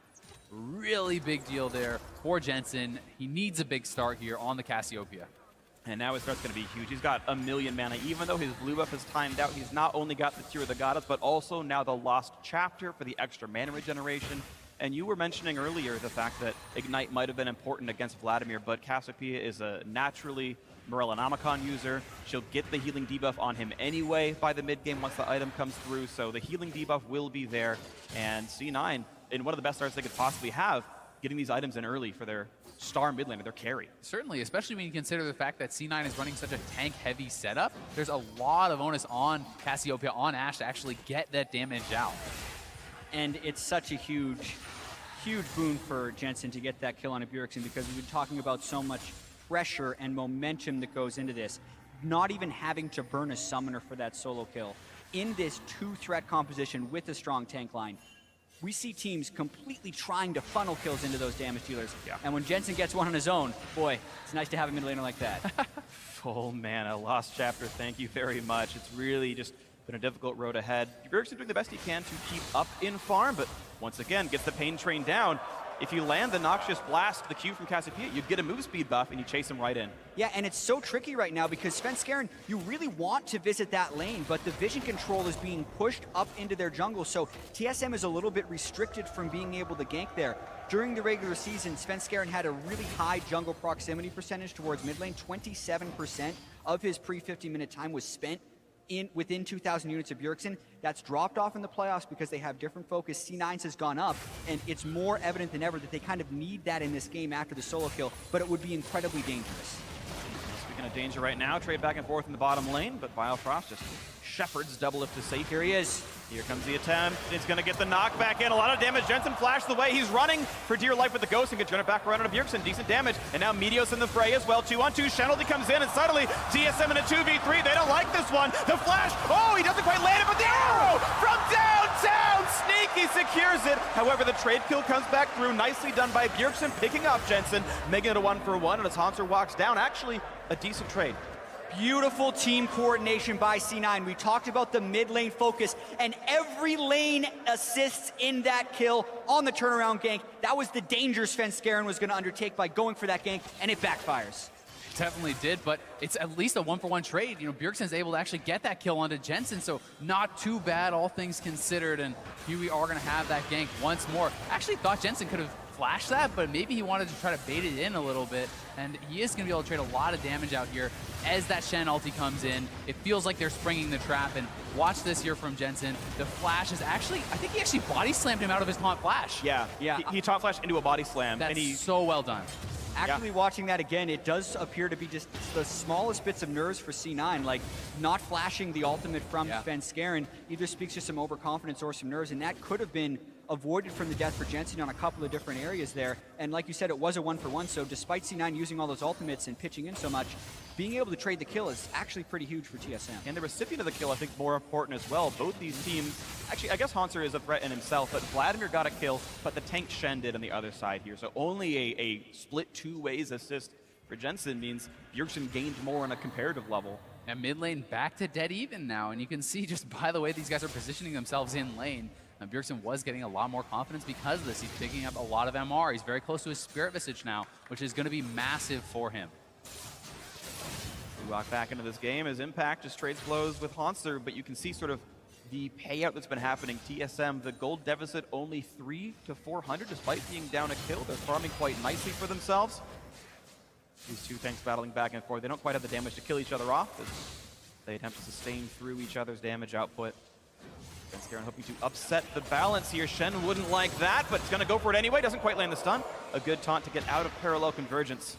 really big deal there for Jensen. He needs a big start here on the Cassiopeia. And now his start's going to be huge. He's got a million mana. Even though his blue buff is timed out, he's not only got the Tear of the Goddess, but also now the Lost Chapter for the extra mana regeneration. And you were mentioning earlier the fact that Ignite might have been important against Vladimir, but Cassiopeia is a naturally Morellonomicon user. She'll get the healing debuff on him anyway by the mid game once the item comes through, so the healing debuff will be there. And C9, in one of the best starts they could possibly have, getting these items in early for their star mid laner, their carry. Certainly, especially when you consider the fact that C9 is running such a tank-heavy setup. There's a lot of onus on Cassiopeia, on Ashe, to actually get that damage out. And it's such a huge boon for Jensen to get that kill on a Bjergsen because we've been talking about so much pressure and momentum that goes into this. Not even having to burn a summoner for that solo kill. In this two-threat composition with a strong tank line, we see teams completely trying to funnel kills into those damage dealers. Yeah. And when Jensen gets one on his own, boy, it's nice to have a mid laner like that. Full mana, Lost Chapter, thank you very much. It's really just been a difficult road ahead. Bjergsen doing the best he can to keep up in farm, but once again, gets the pain train down. If you land the Noxious Blast, the Q from Cassiopeia, you'd get a move speed buff and you chase him right in. Yeah, and it's so tricky right now because Svenskeren, you really want to visit that lane, but the vision control is being pushed up into their jungle, so TSM is a little bit restricted from being able to gank there. During the regular season, Svenskeren had a really high jungle proximity percentage towards mid lane. 27% of his pre-50-minute time was spent within 2,000 units of Bjergsen. That's dropped off in the playoffs because they have different focus. C9's has gone up, and it's more evident than ever that they kind of need that in this game after the solo kill, but it would be incredibly dangerous. Speaking of danger right now, trade back and forth in the bottom lane, but Biofrost just shepherds double lift to safe. Here he is. Here comes the attempt. He's going to get the knockback in. A lot of damage. Jensen flashed the way. He's running for dear life with the Ghost and gets run it back around on Bjergsen. Decent damage. And now Meteos in the fray as well. 2-on-2. Shenalty comes in, and suddenly TSM in a 2v3. They don't like this one. The flash. Oh, he doesn't quite land it, but the arrow from downtown. Sneaky secures it. However, the trade kill comes back through. Nicely done by Bjergsen, picking up Jensen, making it a 1-for-1. And as Hanser walks down, actually a decent trade. Beautiful team coordination by C9. We talked about the mid lane focus, and every lane assists in that kill on the turnaround gank. That was the danger Svenskeren was going to undertake by going for that gank, and it backfires. Definitely did, but it's at least a 1-for-1 trade. You know, Bjergsen's able to actually get that kill onto Jensen, so not too bad, all things considered. And here we are going to have that gank once more. Actually thought Jensen could have flashed that, but maybe he wanted to try to bait it in a little bit. And he is going to be able to trade a lot of damage out here as that Shen ulti comes in. It feels like they're springing the trap, and watch this here from Jensen. The flash is actually, I think he actually body slammed him out of his taunt flash. Yeah. He taunt flashed into a body slam. That's so well done. Actually, watching that again, it does appear to be just the smallest bits of nerves for C9, like not flashing the ultimate from Svenskeren either speaks to some overconfidence or some nerves, and that could have been avoided from the death for Jensen on a couple of different areas there. And like you said, it was a 1-for-1, so despite C9 using all those ultimates and pitching in so much, being able to trade the kill is actually pretty huge for TSM. And the recipient of the kill, I think, more important as well. Both these teams, actually, I guess Hanser is a threat in himself, but Vladimir got a kill, but the tank Shen did on the other side here. So only a split two ways assist for Jensen means Bjergsen gained more on a comparative level. And mid lane back to dead even now, and you can see just by the way these guys are positioning themselves in lane, Bjergsen was getting a lot more confidence because of this. He's picking up a lot of MR. He's very close to his Spirit Visage now, which is going to be massive for him. We walk back into this game as Impact just trades blows with Hanser, but you can see sort of the payout that's been happening. TSM, the gold deficit only 3 to 400 despite being down a kill. They're farming quite nicely for themselves. These two tanks battling back and forth. They don't quite have the damage to kill each other off as they attempt to sustain through each other's damage output. Scarin hoping to upset the balance here. Shen wouldn't like that, but it's going to go for it anyway. Doesn't quite land the stun. A good taunt to get out of parallel convergence.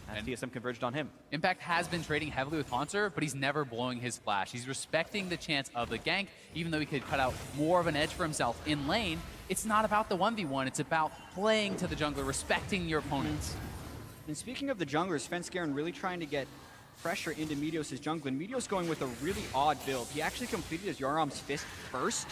And TSM converged on him. Impact has been trading heavily with Haunter, but he's never blowing his flash. He's respecting the chance of the gank, even though he could cut out more of an edge for himself in lane. It's not about the 1v1, it's about playing to the jungler, respecting your opponents. And speaking of the junglers, Scarin really trying to get pressure into Meteos' jungle, and Meteos going with a really odd build. He actually completed his Yaram's Fist first.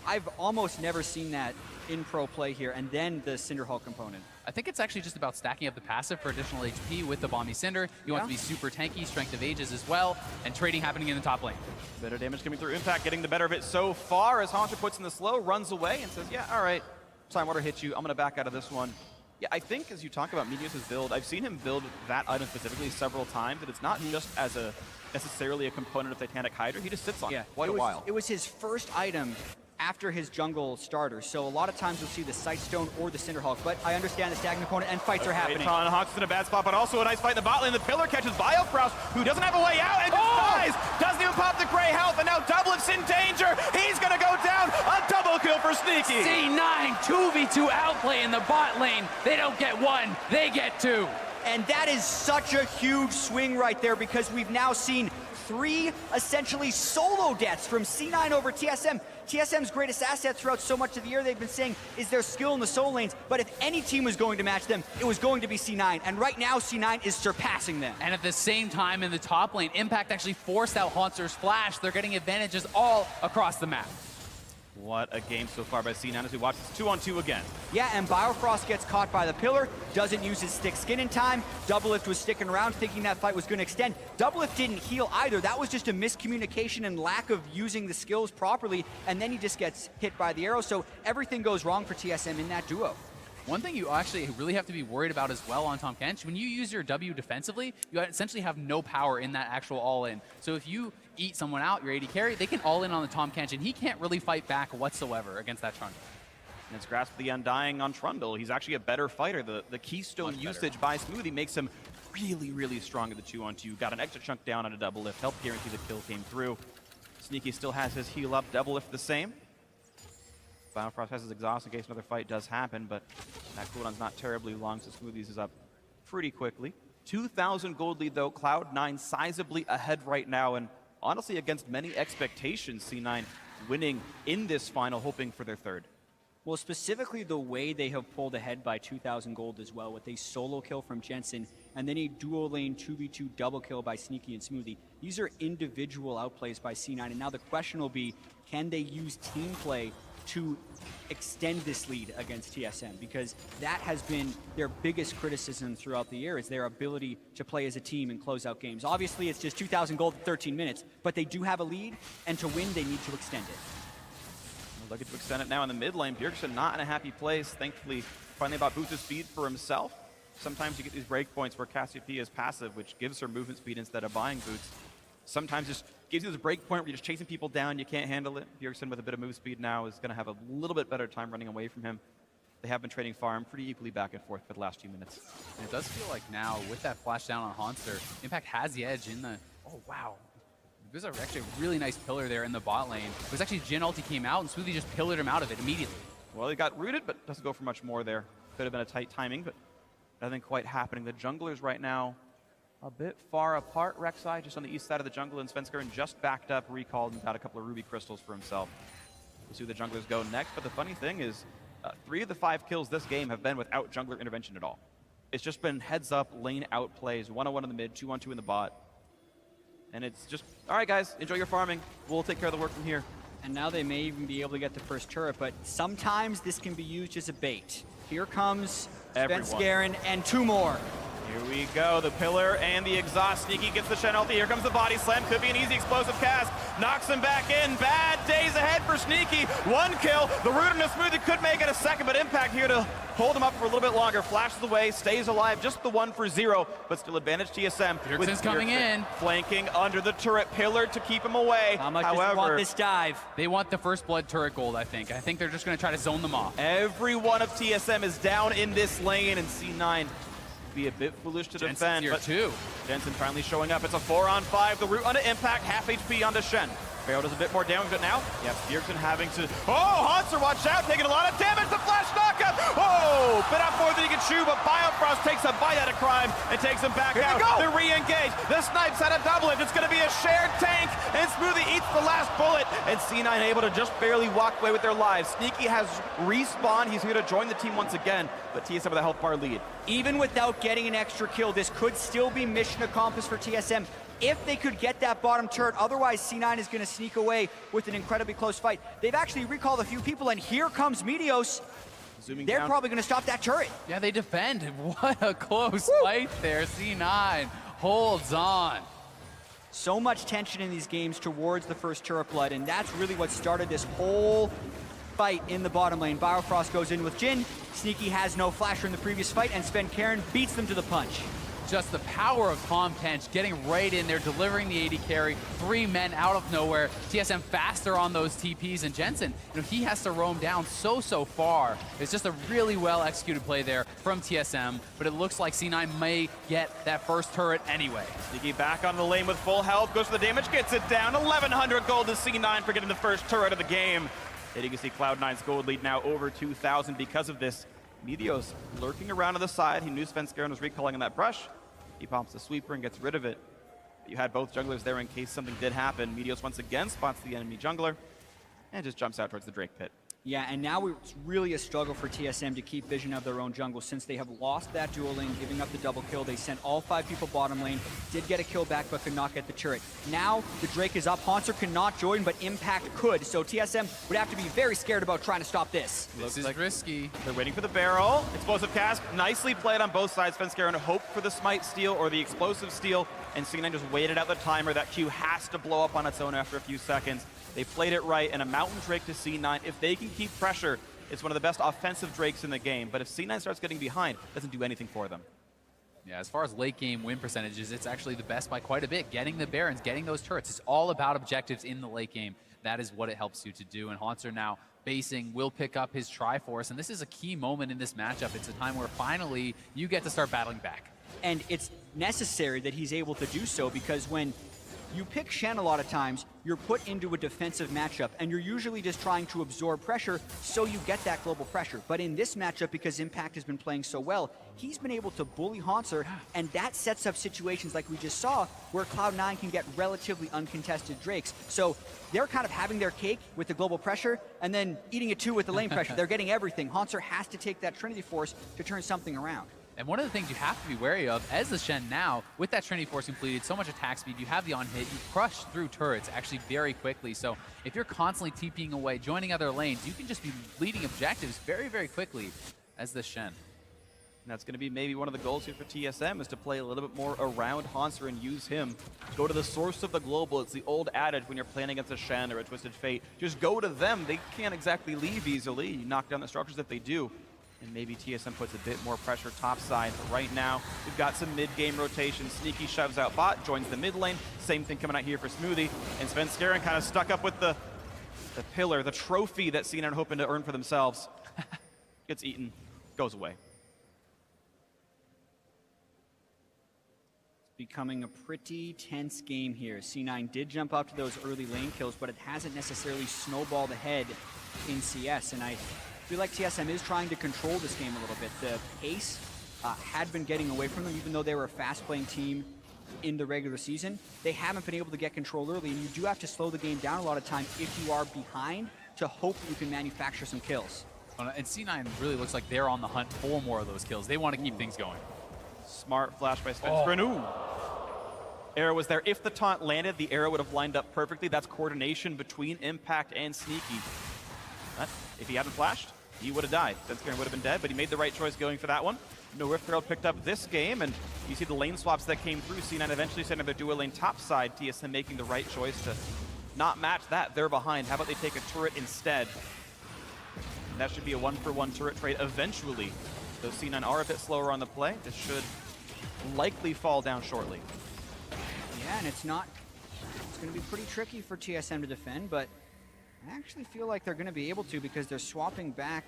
I've almost never seen that in pro play here, and then the Cinderhulk component. I think it's actually just about stacking up the passive for additional HP with the Bomby Cinder. You want to be super tanky, Strength of Ages as well, and trading happening in the top lane. Better damage coming through. Impact getting the better of it so far as Haunter puts in the slow, runs away, and says, yeah, all right, Time Water hits you. I'm going to back out of this one. Yeah, I think as you talk about Meteos' build, I've seen him build that item specifically several times, and it's not just as a necessarily a component of Titanic Hydra. He just sits on it quite a while. It was his first item after his jungle starter, so a lot of times you'll see the Sightstone or the Cinderhulk, but I understand the stacking component and fights are happening. Hawk's in a bad spot, but also a nice fight in the bot lane. The pillar catches Biofrost, who doesn't have a way out and just dies. Doesn't even pop the gray health, and now Doublelift's in danger. He's gonna go down. A double kill for Sneaky. C9 2v2 outplay in the bot lane. They don't get one, they get two. And that is such a huge swing right there, because we've now seen 3 essentially solo deaths from C9 over TSM. TSM's greatest asset throughout so much of the year, they've been saying, is their skill in the solo lanes. But if any team was going to match them, it was going to be C9. And right now, C9 is surpassing them. And at the same time in the top lane, Impact actually forced out Haunter's flash. They're getting advantages all across the map. What a game so far by C9 as we watch this 2-on-2 again. Yeah, and Biofrost gets caught by the pillar, doesn't use his stick skin in time. Doublelift was sticking around thinking that fight was going to extend. Doublelift didn't heal either. That was just a miscommunication and lack of using the skills properly, and then he just gets hit by the arrow, so everything goes wrong for TSM in that duo. One thing you actually really have to be worried about as well on Tahm Kench, when you use your W defensively, you essentially have no power in that actual all-in. So if you eat someone out, your AD carry, they can all-in on the Tahm Kench, and he can't really fight back whatsoever against that Trundle. And it's Grasp the Undying on Trundle. He's actually a better fighter. The keystone usage by Smoothie makes him really, really strong at the 2-on-2. Got an extra chunk down on a Doublelift. Help guarantee the kill came through. Sneaky still has his heal up. Doublelift the same. Biofrost has his exhaust in case another fight does happen, but that cooldown's not terribly long, so Smoothies is up pretty quickly. 2,000 gold lead though, Cloud9 sizably ahead right now, and honestly against many expectations, C9 winning in this final, hoping for their third. Well, specifically the way they have pulled ahead by 2,000 gold as well, with a solo kill from Jensen, and then a dual lane 2v2 double kill by Sneaky and Smoothie. These are individual outplays by C9, and now the question will be, can they use team play to extend this lead against TSM, because that has been their biggest criticism throughout the year, is their ability to play as a team and close out games. Obviously, it's just 2,000 gold in 13 minutes, but they do have a lead, and to win, they need to extend it. Looking to extend it now in the mid lane. Bjergsen not in a happy place. Thankfully, finally bought boost of speed for himself. Sometimes you get these breakpoints where Cassiopeia is passive, which gives her movement speed instead of buying boots. Sometimes just gives you this break point where you're just chasing people down, you can't handle it. Bjergsen with a bit of move speed now is going to have a little bit better time running away from him. They have been trading farm pretty equally back and forth for the last few minutes. And it does feel like now, with that flash down on Haunter, Impact has the edge in the... Oh, wow. There's actually a really nice pillar there in the bot lane. It was actually Jhin ulti came out, and Smoothie just pillared him out of it immediately. Well, he got rooted, but doesn't go for much more there. Could have been a tight timing, but nothing quite happening. The junglers right now a bit far apart. Rek'Sai just on the east side of the jungle, and Svenskeren just backed up, recalled, and got a couple of ruby crystals for himself. We'll see who the junglers go next, but the funny thing is, 3 of the 5 kills this game have been without jungler intervention at all. It's just been heads up, lane out plays, 1-on-1 in the mid, 2-on-2 in the bot. And it's just, all right guys, enjoy your farming. We'll take care of the work from here. And now they may even be able to get the first turret, but sometimes this can be used as a bait. Here comes Svenskeren and 2 more. Here we go, the pillar and the exhaust. Sneaky gets the Shen ulti. Here comes the body slam. Could be an easy explosive cast. Knocks him back in. Bad days ahead for Sneaky. One kill. The root and the smoothie could make it a second, but Impact here to hold him up for a little bit longer. Flashes away, stays alive. Just the 1 for 0, but still advantage TSM. Bjergsen's coming in. Flanking under the turret pillar to keep him away. How much does he want this dive? They want the first blood turret gold, I think. I think they're just going to try to zone them off. Every one of TSM is down in this lane, and C9 be a bit foolish to Jensen's defend. here But too. Jensen finally showing up. It's a 4-on-5. The root onto Impact, half HP onto Shen. Pharaoh does a bit more damage, but now, yes, Bjergsen having to... Oh, Hanser, watch out, taking a lot of damage. The flash knockup. Oh, bit out more than he can chew, but Biofrost takes a bite out of Crime and takes him back out. They're re-engaged. The Snipes had a double. It's going to be a shared tank, and Smoothie eats the last bullet, and C9 able to just barely walk away with their lives. Sneaky has respawned. He's here to join the team once again, but TSM with a health bar lead. Even without getting an extra kill, this could still be mission accomplished for TSM if they could get that bottom turret. Otherwise, C9 is going to sneak away with an incredibly close fight. They've actually recalled a few people, and here comes Meteos. They're probably going to stop that turret. Yeah, they defend. What a close fight there. C9 holds on. So much tension in these games towards the first turret blood, and that's really what started this whole fight in the bottom lane. Biofrost goes in with Jin. Sneaky has no flasher in the previous fight, and Sven Karen beats them to the punch. Just the power of Tom Tench getting right in there, delivering the 80 carry, 3 men out of nowhere. TSM faster on those TPs, and Jensen, he has to roam down so far. It's just a really well executed play there from TSM, but it looks like C9 may get that first turret anyway. Sneaky back on the lane with full health, goes for the damage, gets it down. 1,100 gold to C9 for getting the first turret of the game. And you can see Cloud9's gold lead now over 2,000 because of this. Meteos lurking around to the side. He knew Sven Skaren was recalling on that brush. He pops the sweeper and gets rid of it. You had both junglers there in case something did happen. Meteos once again spots the enemy jungler and just jumps out towards the Drake pit. Yeah, and now it's really a struggle for TSM to keep vision of their own jungle since they have lost that dual lane, giving up the double kill. They sent all 5 people bottom lane, did get a kill back, but could not get the turret. Now the Drake is up. Hanser cannot join, but Impact could. So TSM would have to be very scared about trying to stop this. This is risky. They're waiting for the barrel. Explosive cast, nicely played on both sides. Sven Skaren hoped for the smite steal or the explosive steal, and C9 just waited out the timer. That Q has to blow up on its own after a few seconds. They played it right, and a Mountain Drake to C9. If they can keep pressure, it's one of the best offensive Drakes in the game. But if C9 starts getting behind, it doesn't do anything for them. Yeah, as far as late game win percentages, it's actually the best by quite a bit. Getting the Barons, getting those turrets, it's all about objectives in the late game. That is what it helps you to do. And Hanser now basing will pick up his Triforce, and this is a key moment in this matchup. It's a time where finally you get to start battling back. And it's necessary that he's able to do so, because when you pick Shen a lot of times, you're put into a defensive matchup, and you're usually just trying to absorb pressure so you get that global pressure. But in this matchup, because Impact has been playing so well, he's been able to bully Hanser, and that sets up situations like we just saw where Cloud9 can get relatively uncontested Drakes. So they're kind of having their cake with the global pressure and then eating it too with the lane pressure. They're getting everything. Hanser has to take that Trinity Force to turn something around. And one of the things you have to be wary of as the Shen now, with that Trinity Force completed, so much attack speed, you have the on-hit, you crush through turrets actually very quickly. So if you're constantly TPing away, joining other lanes, you can just be leading objectives very quickly as the Shen. And that's going to be maybe one of the goals here for TSM, is to play a little bit more around Hanser and use him. Go to the source of the global. It's the old adage when you're playing against a Shen or a Twisted Fate. Just go to them. They can't exactly leave easily. You knock down the structures if they do. And maybe TSM puts a bit more pressure topside. But right now, we've got some mid-game rotation. Sneaky shoves out bot, joins the mid lane. Same thing coming out here for Smoothie. And Sven Skaren kind of stuck up with the pillar, the trophy that C9 are hoping to earn for themselves. Gets eaten, goes away. Becoming a pretty tense game here. C9 did jump up to those early lane kills, but it hasn't necessarily snowballed ahead in CS. And I feel like TSM is trying to control this game a little bit. The pace had been getting away from them, even though they were a fast-playing team in the regular season. They haven't been able to get control early, and you do have to slow the game down a lot of time if you are behind to hope you can manufacture some kills. And C9 really looks like they're on the hunt for more of those kills. They want to keep things going. Smart flash by Sven Skaren. Ooh. Arrow was there. If the taunt landed, the arrow would have lined up perfectly. That's coordination between Impact and Sneaky. But if he hadn't flashed, he would have died. Sven Skaren would have been dead, but he made the right choice going for that one. No Rift Herald picked up this game, and you see the lane swaps that came through. C9 eventually sending their dual lane top side. TSM making the right choice to not match that. They're behind. How about they take a turret instead? And that should be a 1-for-1 turret trade eventually. Though C9 are a bit slower on the play, this should likely fall down shortly. Yeah, and it's going to be pretty tricky for TSM to defend, but I actually feel like they're going to be able to because they're swapping back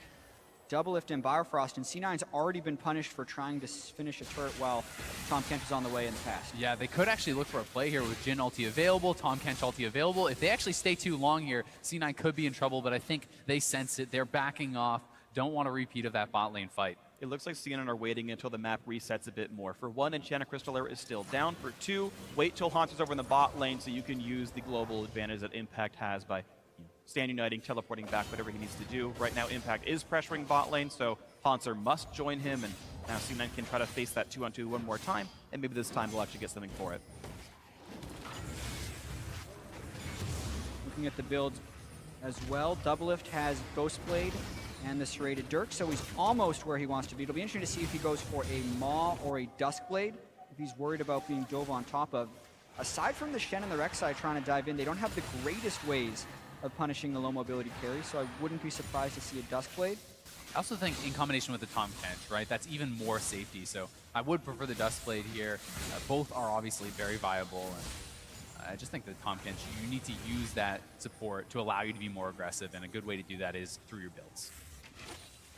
Doublelift and Bifrost, and C9's already been punished for trying to finish a turret while Tom Kent is on the way in the past. Yeah, they could actually look for a play here with Jhin ulti available, Tom Kent ulti available. If they actually stay too long here, C9 could be in trouble, but I think they sense it. They're backing off. Don't want a repeat of that bot lane fight. It looks like CNN are waiting until the map resets a bit more. For one, Enchanted Crystal Era is still down. For two, wait till Haunter's over in the bot lane so you can use the global advantage that Impact has by stand uniting, teleporting back, whatever he needs to do. Right now, Impact is pressuring bot lane, so Haunter must join him, and now C9 can try to face that 2-on-2 one more time, and maybe this time they'll actually get something for it. Looking at the build as well, Doublelift has Ghostblade and the Serrated Dirk, so he's almost where he wants to be. It'll be interesting to see if he goes for a Maw or a Duskblade, if he's worried about being dove on top of. Aside from the Shen and the Rek'Sai trying to dive in, they don't have the greatest ways of punishing the low mobility carry, so I wouldn't be surprised to see a Duskblade. I also think in combination with the Tom Kent, right, that's even more safety, so I would prefer the Duskblade here. Both are obviously very viable, and I just think that Tom Kent, you need to use that support to allow you to be more aggressive, and a good way to do that is through your builds.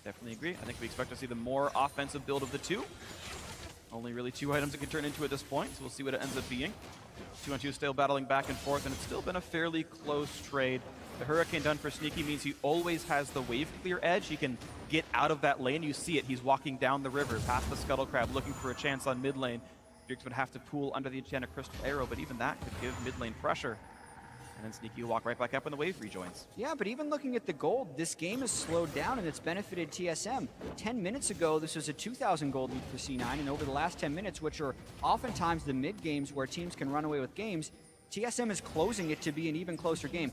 Definitely agree. I think we expect to see the more offensive build of the two. Only really 2 items it can turn into at this point, so we'll see what it ends up being. 2-on-2 still battling back and forth, and it's still been a fairly close trade. The Hurricane done for Sneaky means he always has the wave clear edge. He can get out of that lane. You see it. He's walking down the river past the Scuttle Crab looking for a chance on mid lane. Drix would have to pool under the Enchanted Crystal Arrow, but even that could give mid lane pressure. And then Sneaky will walk right back up when the wave rejoins. Yeah, but even looking at the gold, this game has slowed down and it's benefited TSM. 10 minutes ago, this was a 2,000 gold lead for C9, and over the last 10 minutes, which are oftentimes the mid games where teams can run away with games, TSM is closing it to be an even closer game.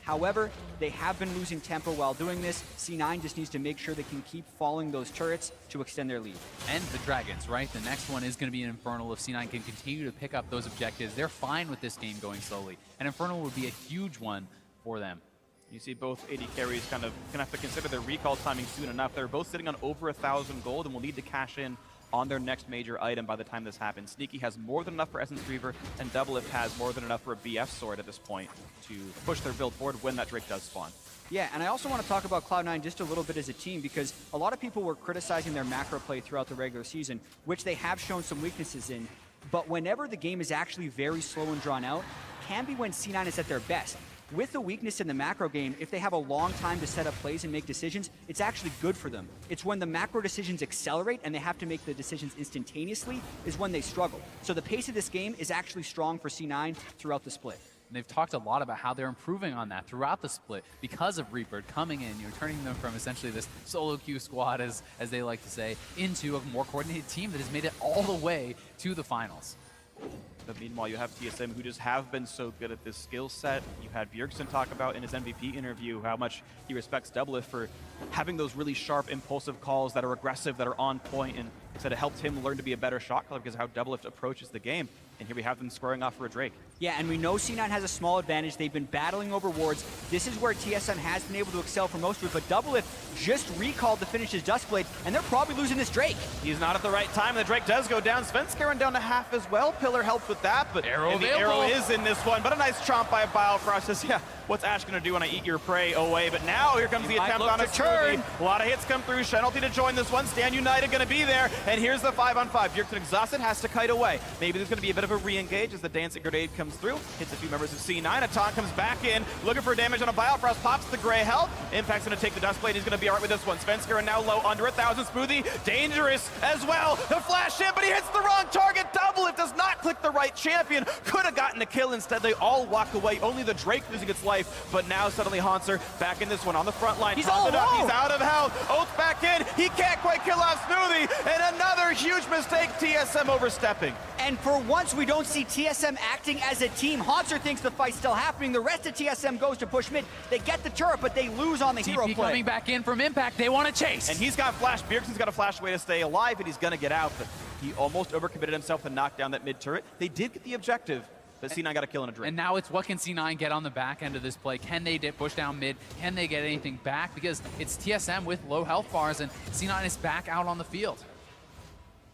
However, they have been losing tempo while doing this. C9 just needs to make sure they can keep falling those turrets to extend their lead. And the Dragons, right? The next one is going to be an Infernal. If C9 can continue to pick up those objectives, they're fine with this game going slowly. An Infernal would be a huge one for them. You see both AD carries kind of going to have to consider their recall timing soon enough. They're both sitting on over 1,000 gold and will need to cash in on their next major item by the time this happens. Sneaky has more than enough for Essence Reaver, and Doublelift has more than enough for a BF Sword at this point to push their build forward when that Drake does spawn. Yeah, and I also want to talk about Cloud9 just a little bit as a team, because a lot of people were criticizing their macro play throughout the regular season, which they have shown some weaknesses in. But whenever the game is actually very slow and drawn out, can be when C9 is at their best. With the weakness in the macro game, if they have a long time to set up plays and make decisions, it's actually good for them. It's when the macro decisions accelerate and they have to make the decisions instantaneously is when they struggle. So the pace of this game is actually strong for C9 throughout the split. And they've talked a lot about how they're improving on that throughout the split because of Reaper coming in, turning them from essentially this solo queue squad, as they like to say, into a more coordinated team that has made it all the way to the finals. But meanwhile, you have TSM, who just have been so good at this skill set. You had Bjergsen talk about in his MVP interview how much he respects Doublelift for having those really sharp, impulsive calls that are aggressive, that are on point, and said it helped him learn to be a better shot caller because of how Doublelift approaches the game. And here we have them squaring off for a Drake. Yeah, and we know C9 has a small advantage. They've been battling over wards. This is where TSM has been able to excel for most of it, but Doublelift just recalled to finish his Duskblade, and they're probably losing this Drake. He's not at the right time, and the Drake does go down. Svenskeren down to half as well. Pillar helped with that, but the arrow is in this one. But a nice chomp by Biofrost says, yeah, what's Ash going to do when I eat your prey away? But now here comes the attempt on a turn. A lot of hits come through. Shenalty to join this one. Stand United going to be there, and here's the 5-on-5. Bjergsen exhausted, has to kite away. Maybe there's going to be a bit of a re-engage as the Dancing Grenade comes through, hits a few members of C9. A taunt comes back in, looking for damage on a Biofrost, pops the gray health. Impact's going to take the Duskblade. He's going to be all right with this one. Svenskeren now low, under 1,000. Smoothie, dangerous as well. The flash in, but he hits the wrong target. Doublelift does not click the right champion. Could have gotten a kill. Instead, they all walk away. Only the Drake losing its life, but now suddenly Haunter back in this one on the front line. He's all alone. He's out of health. Oath back in. He can't quite kill off Smoothie, and another huge mistake. TSM overstepping. And for once, we don't see TSM acting as a team. Hauntzer thinks the fight's still happening. The rest of TSM goes to push mid. They get the turret, but they lose on the hero TP play. coming back in from Impact. They want to chase. And he's got flash. Bjergsen's got a flash way to stay alive, and he's going to get out. But he almost overcommitted himself to knock down that mid turret. They did get the objective, but C9 got a kill and a drink. And now it's what can C9 get on the back end of this play? Can they push down mid? Can they get anything back? Because it's TSM with low health bars, and C9 is back out on the field.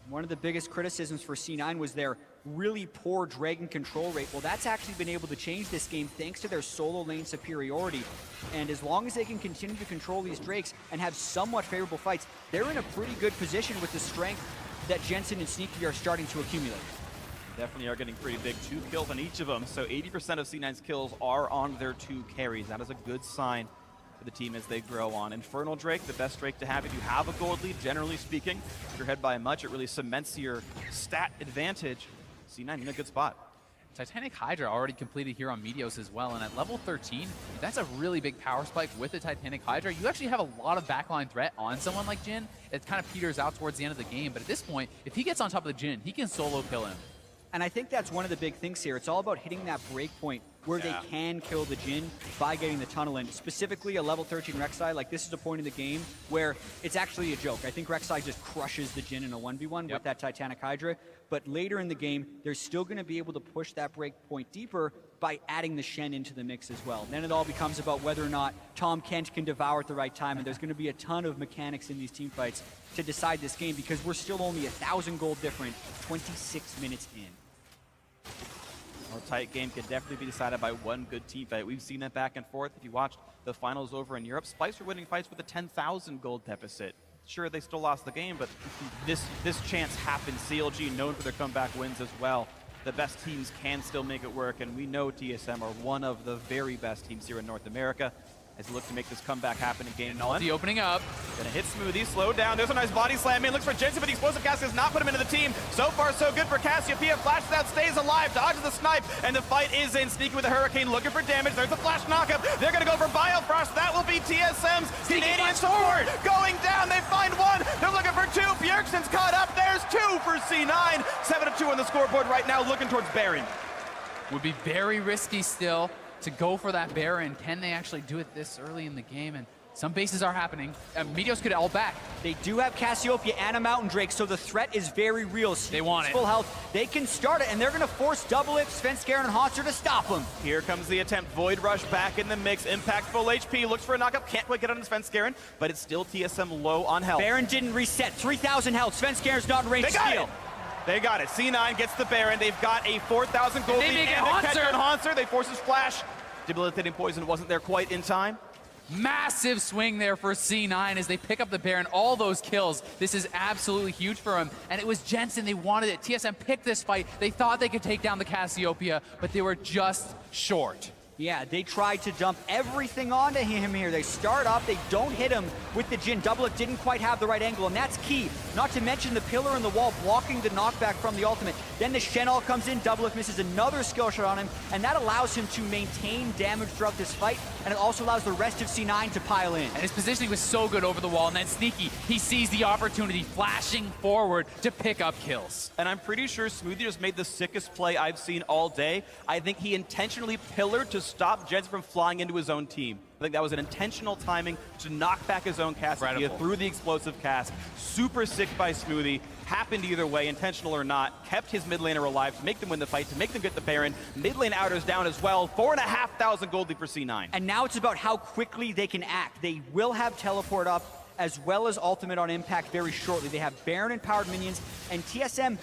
One of the biggest criticisms for C9 was their really poor Dragon control rate. Well, that's actually been able to change this game thanks to their solo lane superiority. And as long as they can continue to control these Drakes and have somewhat favorable fights, they're in a pretty good position with the strength that Jensen and Sneaky are starting to accumulate. Definitely are getting pretty big. 2 kills on each of them, so 80% of C9's kills are on their 2 carries. That is a good sign for the team as they grow on. Infernal Drake, the best Drake to have if you have a gold lead, generally speaking. If you're ahead by much, it really cements your stat advantage. C9 in a good spot. Titanic Hydra already completed here on Meteos as well, and at level 13, that's a really big power spike with the Titanic Hydra. You actually have a lot of backline threat on someone like Jhin. It kind of peters out towards the end of the game, but at this point, if he gets on top of the Jhin, he can solo kill him. And I think that's one of the big things here. It's all about hitting that break point where they can kill the Jhin by getting the tunnel in. Specifically, a level 13 Rek'Sai, like this is a point in the game where it's actually a joke. I think Rek'Sai just crushes the Jhin in a 1v1 with that Titanic Hydra. But later in the game, they're still going to be able to push that break point deeper by adding the Shen into the mix as well. Then it all becomes about whether or not Tom Kent can devour at the right time, and there's going to be a ton of mechanics in these team fights to decide this game because we're still only 1,000 gold different 26 minutes in. A tight game could definitely be decided by one good team fight. We've seen that back and forth. If you watched the finals over in Europe, Spice were winning fights with a 10,000 gold deficit. Sure, they still lost the game, but this chance happened. CLG known for their comeback wins as well. The best teams can still make it work, and we know TSM are one of the very best teams here in North America as they look to make this comeback happen in game 1. Ulti opening up. Gonna hit Smoothie, slow down. There's a nice body slam in. Looks for Jensen, but the explosive cast does not put him into the team. So far, so good for Cassiopeia. Flashes out, stays alive, dodges the snipe, and the fight is in. Sneaky with a Hurricane, looking for damage. There's a flash knockup. They're gonna go for Biofrost. That will be TSM's Canadian sword going down. They find one. They're looking for 2. Bjergsen's caught up. There's 2 for C9. 7-2 on the scoreboard right now, looking towards Baron. Would be very risky still to go for that Baron. Can they actually do it this early in the game? And some bases are happening. Meteos could all back. They do have Cassiopeia and a Mountain Drake, so the threat is very real. They want it. Full health. They can start it, and they're going to force Double It, Svenskeren, and Hauntzer to stop them. Here comes the attempt. Void Rush back in the mix. Impact full HP. Looks for a knockup. Can't quite get on Svenskeren, but it's still TSM low on health. Baron didn't reset. 3,000 health. Svenskeren's not in range to steal. They got it. C9 gets the Baron. They've got a 4,000 gold lead. They make it and Hauntzer. catch on Hauntzer. They force his flash. Debilitating poison wasn't there quite in time. Massive swing there for C9 as they pick up the Baron. All those kills. This is absolutely huge for him. And it was Jensen. They wanted it. TSM picked this fight. They thought they could take down the Cassiopeia, but they were just short. Yeah, they tried to dump everything onto him here. They start up, they don't hit him with the Jhin. Double It didn't quite have the right angle, and that's key. Not to mention the pillar in the wall blocking the knockback from the ultimate. Then the Shen all comes in, Double It misses another skill shot on him, and that allows him to maintain damage throughout this fight, and it also allows the rest of C9 to pile in. And his positioning was so good over the wall, and then Sneaky, he sees the opportunity, flashing forward to pick up kills. And I'm pretty sure Smoothie just made the sickest play I've seen all day. I think he intentionally pillared to stop Jensen from flying into his own team. I think that was an intentional timing to knock back his own Cassiopeia through the explosive cast. Super sick by Smoothie. Happened either way, intentional or not. Kept his mid laner alive to make them win the fight, to make them get the Baron. Mid lane outers down as well. 4,500 gold lead for C9. And now it's about how quickly they can act. They will have teleport up as well as ultimate on impact very shortly. They have Baron and powered minions, and TSM,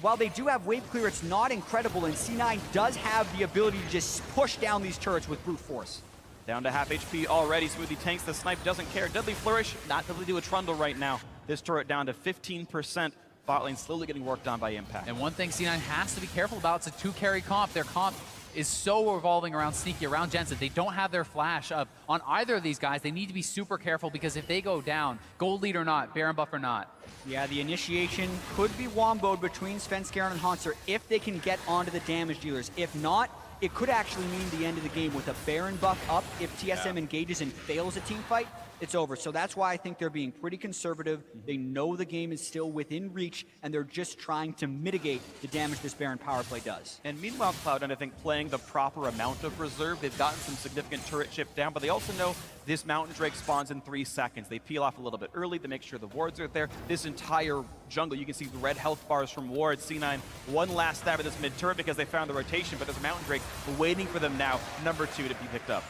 while they do have wave clear, it's not incredible, and C9 does have the ability to just push down these turrets with brute force. Down to half HP already. Smoothie tanks the snipe, doesn't care. Deadly Flourish, not able to do a trundle right now. This turret down to 15%. Bot lane slowly getting worked on by Impact. And one thing C9 has to be careful about, it's a 2-carry comp. Their comp is so revolving around Sneaky, around Jensen. They don't have their flash up on either of these guys. They need to be super careful because if they go down, gold lead or not, Baron buff or not. Yeah, the initiation could be womboed between Svenskeren and Hauntzer if they can get onto the damage dealers. If not, it could actually mean the end of the game with a Baron buff up if TSM engages and fails a team fight. it's over. So that's why I think they're being pretty conservative. They know the game is still within reach, and they're just trying to mitigate the damage this Baron power play does. And meanwhile, Cloud9, I think, playing the proper amount of reserve. They've gotten some significant turret chip down, but they also know this Mountain Drake spawns in 3 seconds. They peel off a little bit early to make sure the wards are there. This entire jungle, you can see the red health bars from wards. C9, one last stab at this mid turret because they found the rotation, but there's a Mountain Drake waiting for them now, number 2 to be picked up.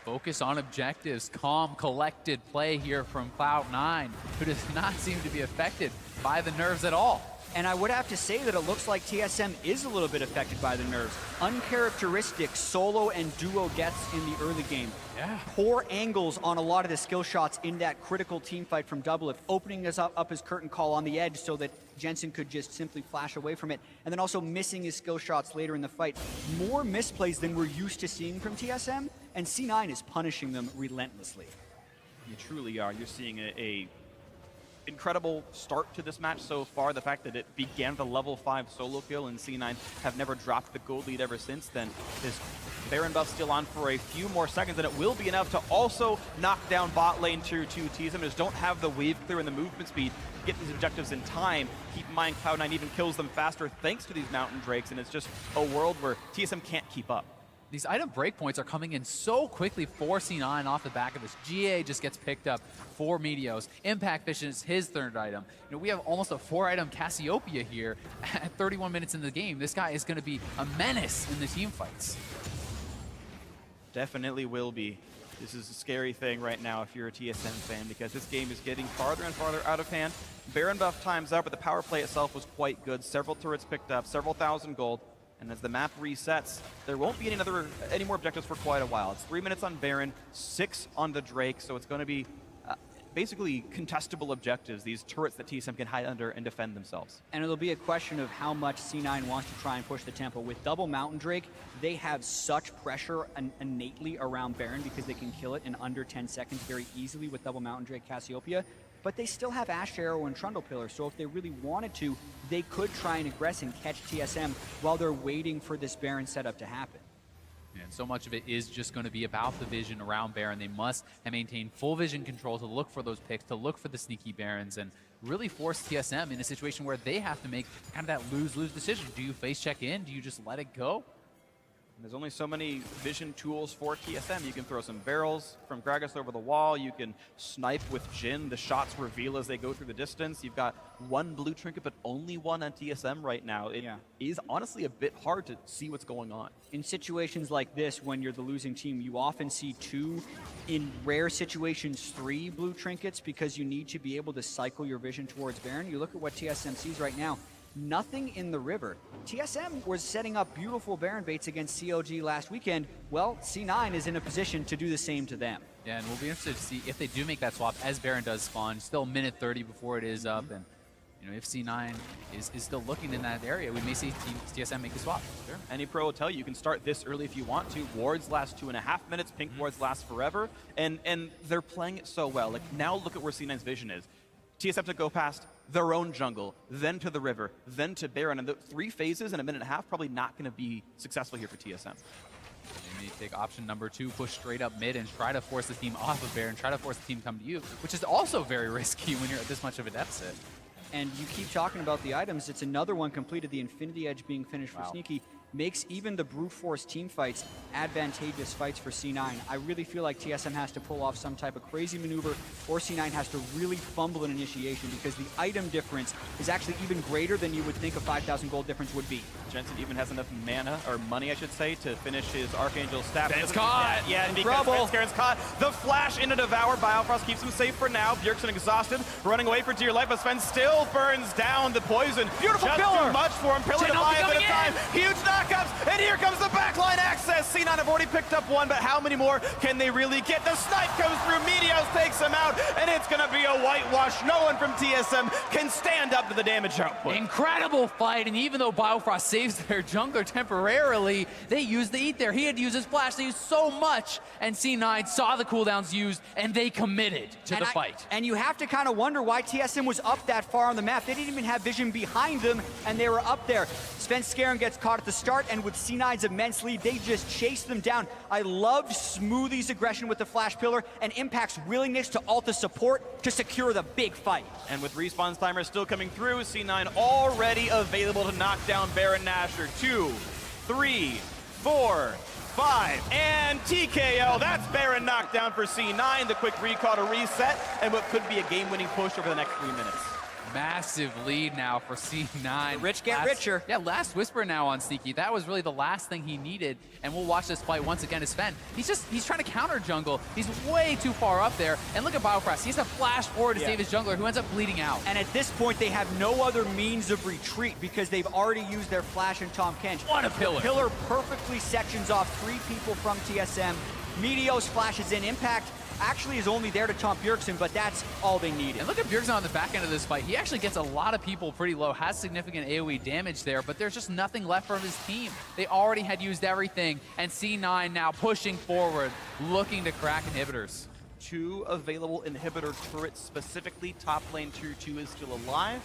Focus on objectives, calm, collected play here from Cloud9, who does not seem to be affected by the nerves at all. And I would have to say that it looks like TSM is a little bit affected by the nerves. Uncharacteristic solo and duo deaths in the early game. Yeah. Poor angles on a lot of the skill shots in that critical team fight from Doublelift, opening us up his curtain call on the edge so that Jensen could just simply flash away from it, and then also missing his skill shots later in the fight. More misplays than we're used to seeing from TSM, and C9 is punishing them relentlessly. You truly are. You're seeing a incredible start to this match so far. The fact that it began the level 5 solo kill and C9 have never dropped the gold lead ever since then. This Baron buff still on for a few more seconds, and it will be enough to also knock down bot lane tier 2 TSM. Just don't have the wave clear and the movement speed to get these objectives in time. Keep in mind, Cloud9 even kills them faster thanks to these Mountain Drakes, and it's just a world where TSM can't keep up. These item breakpoints are coming in so quickly for C9 off the back of this. GA just gets picked up for Meteos. Impact Vision is his third item. You know, we have almost a 4-item Cassiopeia here at 31 minutes in the game. This guy is going to be a menace in the team fights. Definitely will be. This is a scary thing right now if you're a TSM fan, because this game is getting farther and farther out of hand. Baron buff time's up, but the power play itself was quite good. Several turrets picked up, several thousand gold. And as the map resets, there won't be any more objectives for quite a while. It's 3 minutes on Baron, 6 on the Drake, so it's going to be basically contestable objectives, these turrets that TSM can hide under and defend themselves. And it'll be a question of how much C9 wants to try and push the tempo. With double Mountain Drake, they have such pressure innately around Baron because they can kill it in under 10 seconds very easily with double Mountain Drake Cassiopeia. But they still have Ash Arrow and Trundle Pillar, so if they really wanted to, they could try and aggress and catch TSM while they're waiting for this Baron setup to happen. And so much of it is just going to be about the vision around Baron. They must maintain full vision control to look for those picks, to look for the sneaky Barons, and really force TSM in a situation where they have to make kind of that lose-lose decision. Do you face check in? Do you just let it go? There's only so many vision tools for TSM. You can throw some barrels from Gragas over the wall. You can snipe with Jhin. The shots reveal as they go through the distance. You've got one blue trinket, but only one on TSM right now. It is honestly a bit hard to see what's going on. In situations like this, when you're the losing team, you often see 2, in rare situations 3 blue trinkets because you need to be able to cycle your vision towards Baron. You look at what TSM sees right now. Nothing in the river. TSM was setting up beautiful Baron baits against COG last weekend. Well, C9 is in a position to do the same to them. Yeah, and we'll be interested to see if they do make that swap as Baron does spawn. Still a minute 30 before it is up, and you know, if C9 is still looking in that area, we may see TSM make the swap. Sure. Any pro will tell you can start this early if you want to. Wards last 2.5 minutes, pink wards last forever, and they're playing it so well. Like, now look at where C9's vision is. TSM to go past their own jungle, then to the river, then to Baron, and the 3 phases in a minute and a half probably not going to be successful here for TSM. They may take option number 2, push straight up mid and try to force the team off of Baron, try to force the team to come to you, which is also very risky when you're at this much of a deficit. And you keep talking about the items. It's another one completed, the Infinity Edge being finished for Sneaky. Makes even the brute force team fights advantageous fights for C9. I really feel like TSM has to pull off some type of crazy maneuver, or C9 has to really fumble an initiation, because the item difference is actually even greater than you would think a 5,000 gold difference would be. Jensen even has enough mana, or money I should say, to finish his Archangel Staff. Ben's caught! Yeah, and because Ben's caught, the flash into Devour. Biofrost keeps him safe for now. Bjergsen exhausted, running away for dear life, but Sven still burns down the poison. Beautiful Just pillar! too much for him. Pillar to buy a bit of time. Huge knockups, and here comes the backline access. C9 have already picked up one, but how many more can they really get? The snipe comes through, Meteos takes him out, and it's gonna be a whitewash. No one from TSM can stand up to the damage output. Incredible fight, and even though Biofrost saves their jungler temporarily, they used the eat there. He had to use his flash, they used so much, and C9 saw the cooldowns used, and they committed to the fight. And you have to kind of wonder why TSM was up that far on the map. They didn't even have vision behind them, and they were up there. Svenskeren gets caught at the start, and with C9's immense lead, they just chase them down. I loved Smoothie's aggression with the Flash Pillar and Impact's willingness to ult the support to secure the big fight. And with Respawn's timer still coming through, C9 already available to knock down Baron Nashor. 2, 3, 4, 5, and TKO. That's Baron knockdown for C9. The quick recall to reset, and what could be a game-winning push over the next 3 minutes. Massive lead now for C9. The rich get richer. Yeah, last Whisper now on Sneaky. That was really the last thing he needed. And we'll watch this fight once again as Sven. He's trying to counter jungle. He's way too far up there. And look at Biofrost. He has to flash forward to save his jungler, who ends up bleeding out. And at this point, they have no other means of retreat because they've already used their flash and Tahm Kench. What a pillar. The pillar perfectly sections off 3 people from TSM. Meteos flashes in. Impact actually is only there to taunt Bjergsen, but that's all they needed. And look at Bjergsen on the back end of this fight. He actually gets a lot of people pretty low, has significant AoE damage there, but there's just nothing left from his team. They already had used everything, and C9 now pushing forward, looking to crack inhibitors. 2 available inhibitor turrets specifically. Top lane tier 2 is still alive.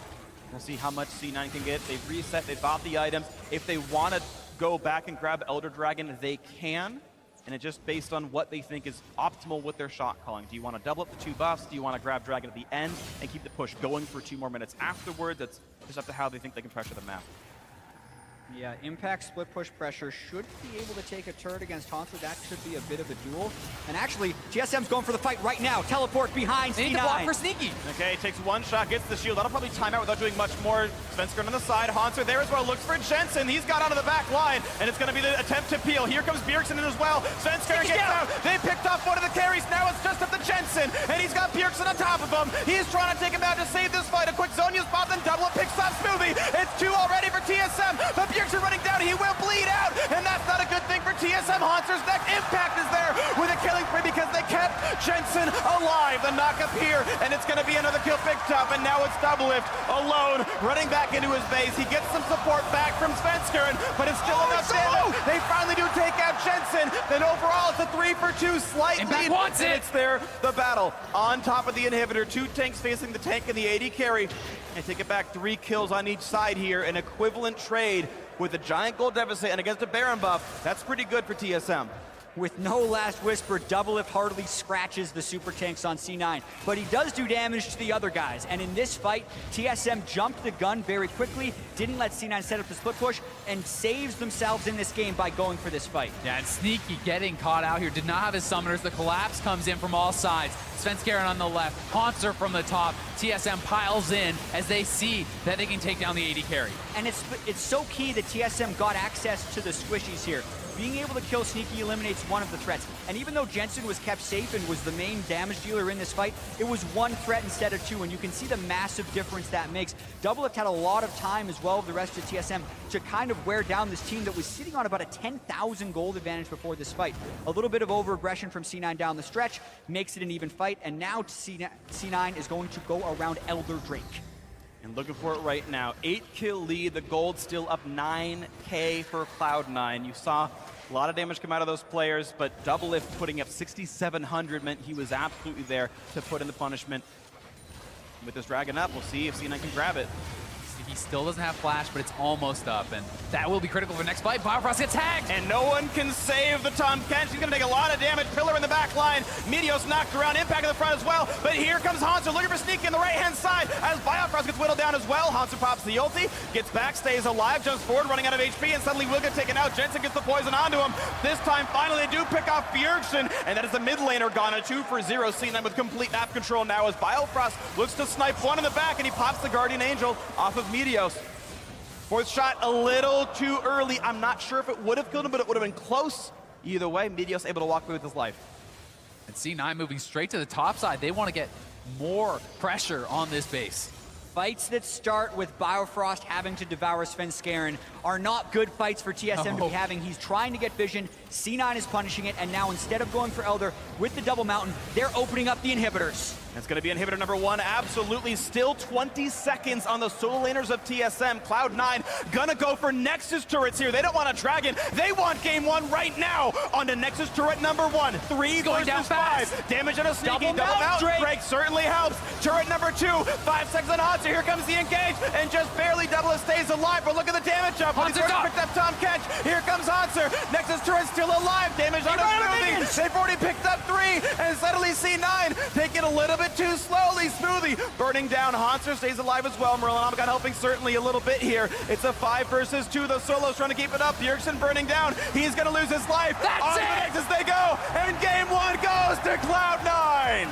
We'll see how much C9 can get. They've reset, they bought the items. If they want to go back and grab Elder Dragon, they can. And it's just based on what they think is optimal with their shot calling. Do you want to double up the 2 buffs? Do you want to grab Dragon at the end and keep the push going for 2 more minutes afterwards? That's just up to how they think they can pressure the map. Yeah, Impact split push pressure should be able to take a turret against Haunter. That should be a bit of a duel. And actually, TSM's going for the fight right now. Teleport behind They C9. need to block for Sneaky. Okay, takes 1 shot, gets the shield. That'll probably time out without doing much more. Svenskeren on the side, Haunter there as well. Looks for Jensen. He's got onto the back line, and it's going to be the attempt to peel. Here comes Bjergsen in as well. Svenskeren gets out. They picked off one of the carries. Now it's just up to Jensen, and he's got Bjergsen on top of him. He's trying to take him out to save this fight. A quick Zonia's pop, then double up, picks off Smoothie. It's 2 already for TSM, but Bjergsen running down. He will bleed out, and that's not a good thing for TSM. Haunter's neck. Impact is there with a killing spree because they kept Jensen alive. The knock up here, and it's going to be another kill picked up, and now it's Doublelift alone, running back into his base. He gets some support back from Svenskeren, but it's still enough damage. They finally do take out Jensen. Then overall, it's a 3 for 2 slight Impact lead. wants it. And it's there, the battle on top of the inhibitor. 2 tanks facing the tank and the AD carry. And take it back, 3 kills on each side here. An equivalent trade with a giant gold deficit and against a Baron buff. That's pretty good for TSM. With no last whisper, Doublelift hardly scratches the super tanks on C9, but he does do damage to the other guys. And in this fight, TSM jumped the gun very quickly, didn't let C9 set up the split push, and saves themselves in this game by going for this fight. Yeah, and Sneaky getting caught out here. Did not have his summoners. The collapse comes in from all sides. Svenskeren on the left, Haunter from the top. TSM piles in as they see that they can take down the AD carry. And it's so key that TSM got access to the squishies here. Being able to kill Sneaky eliminates one of the threats. And even though Jensen was kept safe and was the main damage dealer in this fight, it was 1 threat instead of 2, and you can see the massive difference that makes. Doublelift had a lot of time as well, the rest of TSM, to kind of wear down this team that was sitting on about a 10,000 gold advantage before this fight. A little bit of over-aggression from C9 down the stretch makes it an even fight, and now C9 is going to go around Elder Drake. And looking for it right now. 8 kill lead, the gold still up 9K for Cloud9. You saw a lot of damage come out of those players, but Doublelift putting up 6,700 meant he was absolutely there to put in the punishment. With this dragon up, we'll see if C9 can grab it. He still doesn't have flash, but it's almost up, and that will be critical for next fight. Biofrost gets tagged! And no one can save the Tahm Kench. He's gonna take a lot of damage. Pillar in the back line. Meteos knocked around. Impact in the front as well. But here comes Haunter looking for Sneaky on the right-hand side as Biofrost gets whittled down as well. Haunter pops the ulti, gets back, stays alive, jumps forward, running out of HP, and suddenly will get taken out. Jensen gets the poison onto him. This time, finally, they do pick off Bjergsen, and that is the mid laner gone. A 2 for 0. C9 with complete map control now as Biofrost looks to snipe one in the back, and he pops the Guardian Angel off of Meteos. 4th shot a little too early. I'm not sure if it would have killed him, but it would have been close. Either way, Meteos able to walk away with his life. And C9 moving straight to the top side. They want to get more pressure on this base. Fights that start with Biofrost having to devour Svenskeren are not good fights for TSM to be having. He's trying to get vision, C9 is punishing it, and now instead of going for Elder with the double mountain, they're opening up the inhibitors. It's going to be inhibitor number 1. Absolutely still 20 seconds on the solo laners of TSM. Cloud9 gonna go for Nexus turrets here. They don't want a Dragon. They want game 1 right now on the Nexus turret number 1. 3 going down versus fast. 5. Damage on a sneaky Double mount, Drake. certainly helps. Turret number 2. 5 seconds on Hanser. Here comes the engage. And just barely Double stays alive. But look at the damage up. When he's already picked up Tom Kench. Here comes Hanser. Nexus turret still alive. Damage on a Smoothie. They've already picked up 3. And suddenly C9 taking a little bit too slowly. Smoothie burning down. Hanser stays alive as well. Merlin helping certainly a little bit here. It's a 5 versus 2. The Solos trying to keep it up. Bjergsen burning down. He's going to lose his life. That's it! As they go. And game 1 goes to Cloud9.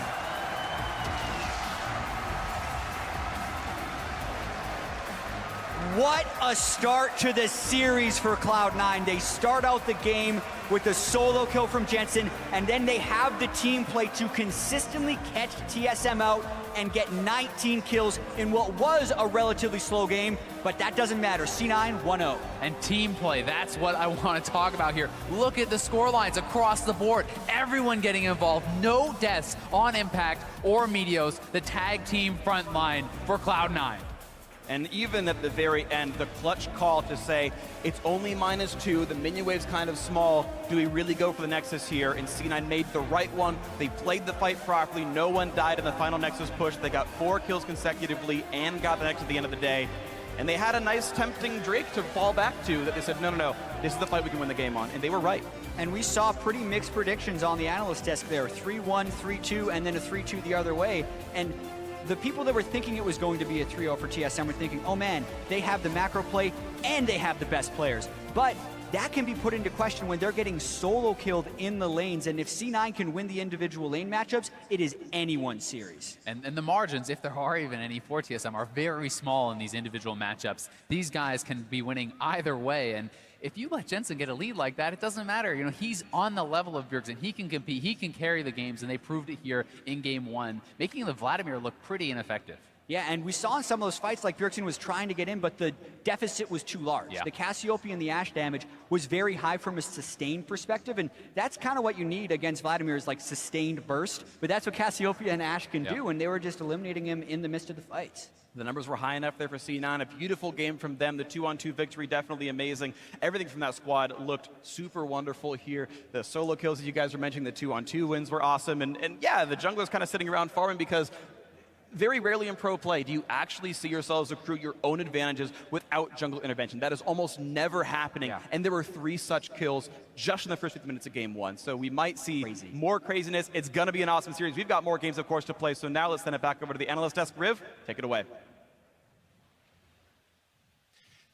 What a start to the series for Cloud9. They start out the game with a solo kill from Jensen, and then they have the team play to consistently catch TSM out and get 19 kills in what was a relatively slow game, but that doesn't matter. C9 1-0. And team play, that's what I want to talk about here. Look at the score lines across the board. Everyone getting involved. No deaths on Impact or Meteos, the tag team front line for Cloud9. And even at the very end, the clutch call to say, it's only -2, the minion wave's kind of small, do we really go for the Nexus here? And C9 made the right one. They played the fight properly. No one died in the final Nexus push. They got 4 kills consecutively and got the Nexus at the end of the day. And they had a nice tempting Drake to fall back to that they said, no, this is the fight we can win the game on. And they were right. And we saw pretty mixed predictions on the analyst desk there. 3-1, 3-2, and then a 3-2 the other way. And the people that were thinking it was going to be a 3-0 for TSM were thinking, oh man, they have the macro play and they have the best players. But that can be put into question when they're getting solo killed in the lanes. And if C9 can win the individual lane matchups, it is anyone's series. And the margins, if there are even any for TSM, are very small in these individual matchups. These guys can be winning either way. And if you let Jensen get a lead like that, it doesn't matter. You know, he's on the level of Bjergsen. He can compete. He can carry the games, and they proved it here in game 1, making the Vladimir look pretty ineffective. Yeah, and we saw in some of those fights like Bjergsen was trying to get in, but the deficit was too large. Yeah. The Cassiopeia and the Ashe damage was very high from a sustained perspective, and that's kind of what you need against Vladimir is like sustained burst, but that's what Cassiopeia and Ashe can do, and they were just eliminating him in the midst of the fights. The numbers were high enough there for C9. A beautiful game from them. The 2-on-2 victory, definitely amazing. Everything from that squad looked super wonderful here. The solo kills that you guys were mentioning, the 2-on-2 wins were awesome. And yeah, the junglers kind of sitting around farming because very rarely in pro play do you actually see yourselves accrue your own advantages without jungle intervention. That is almost never happening. And there were 3 such kills just in the first 50 minutes of game 1. So we might see more craziness. It's going to be an awesome series. We've got more games, of course, to play. So now let's send it back over to the analyst desk. Riv, take it away.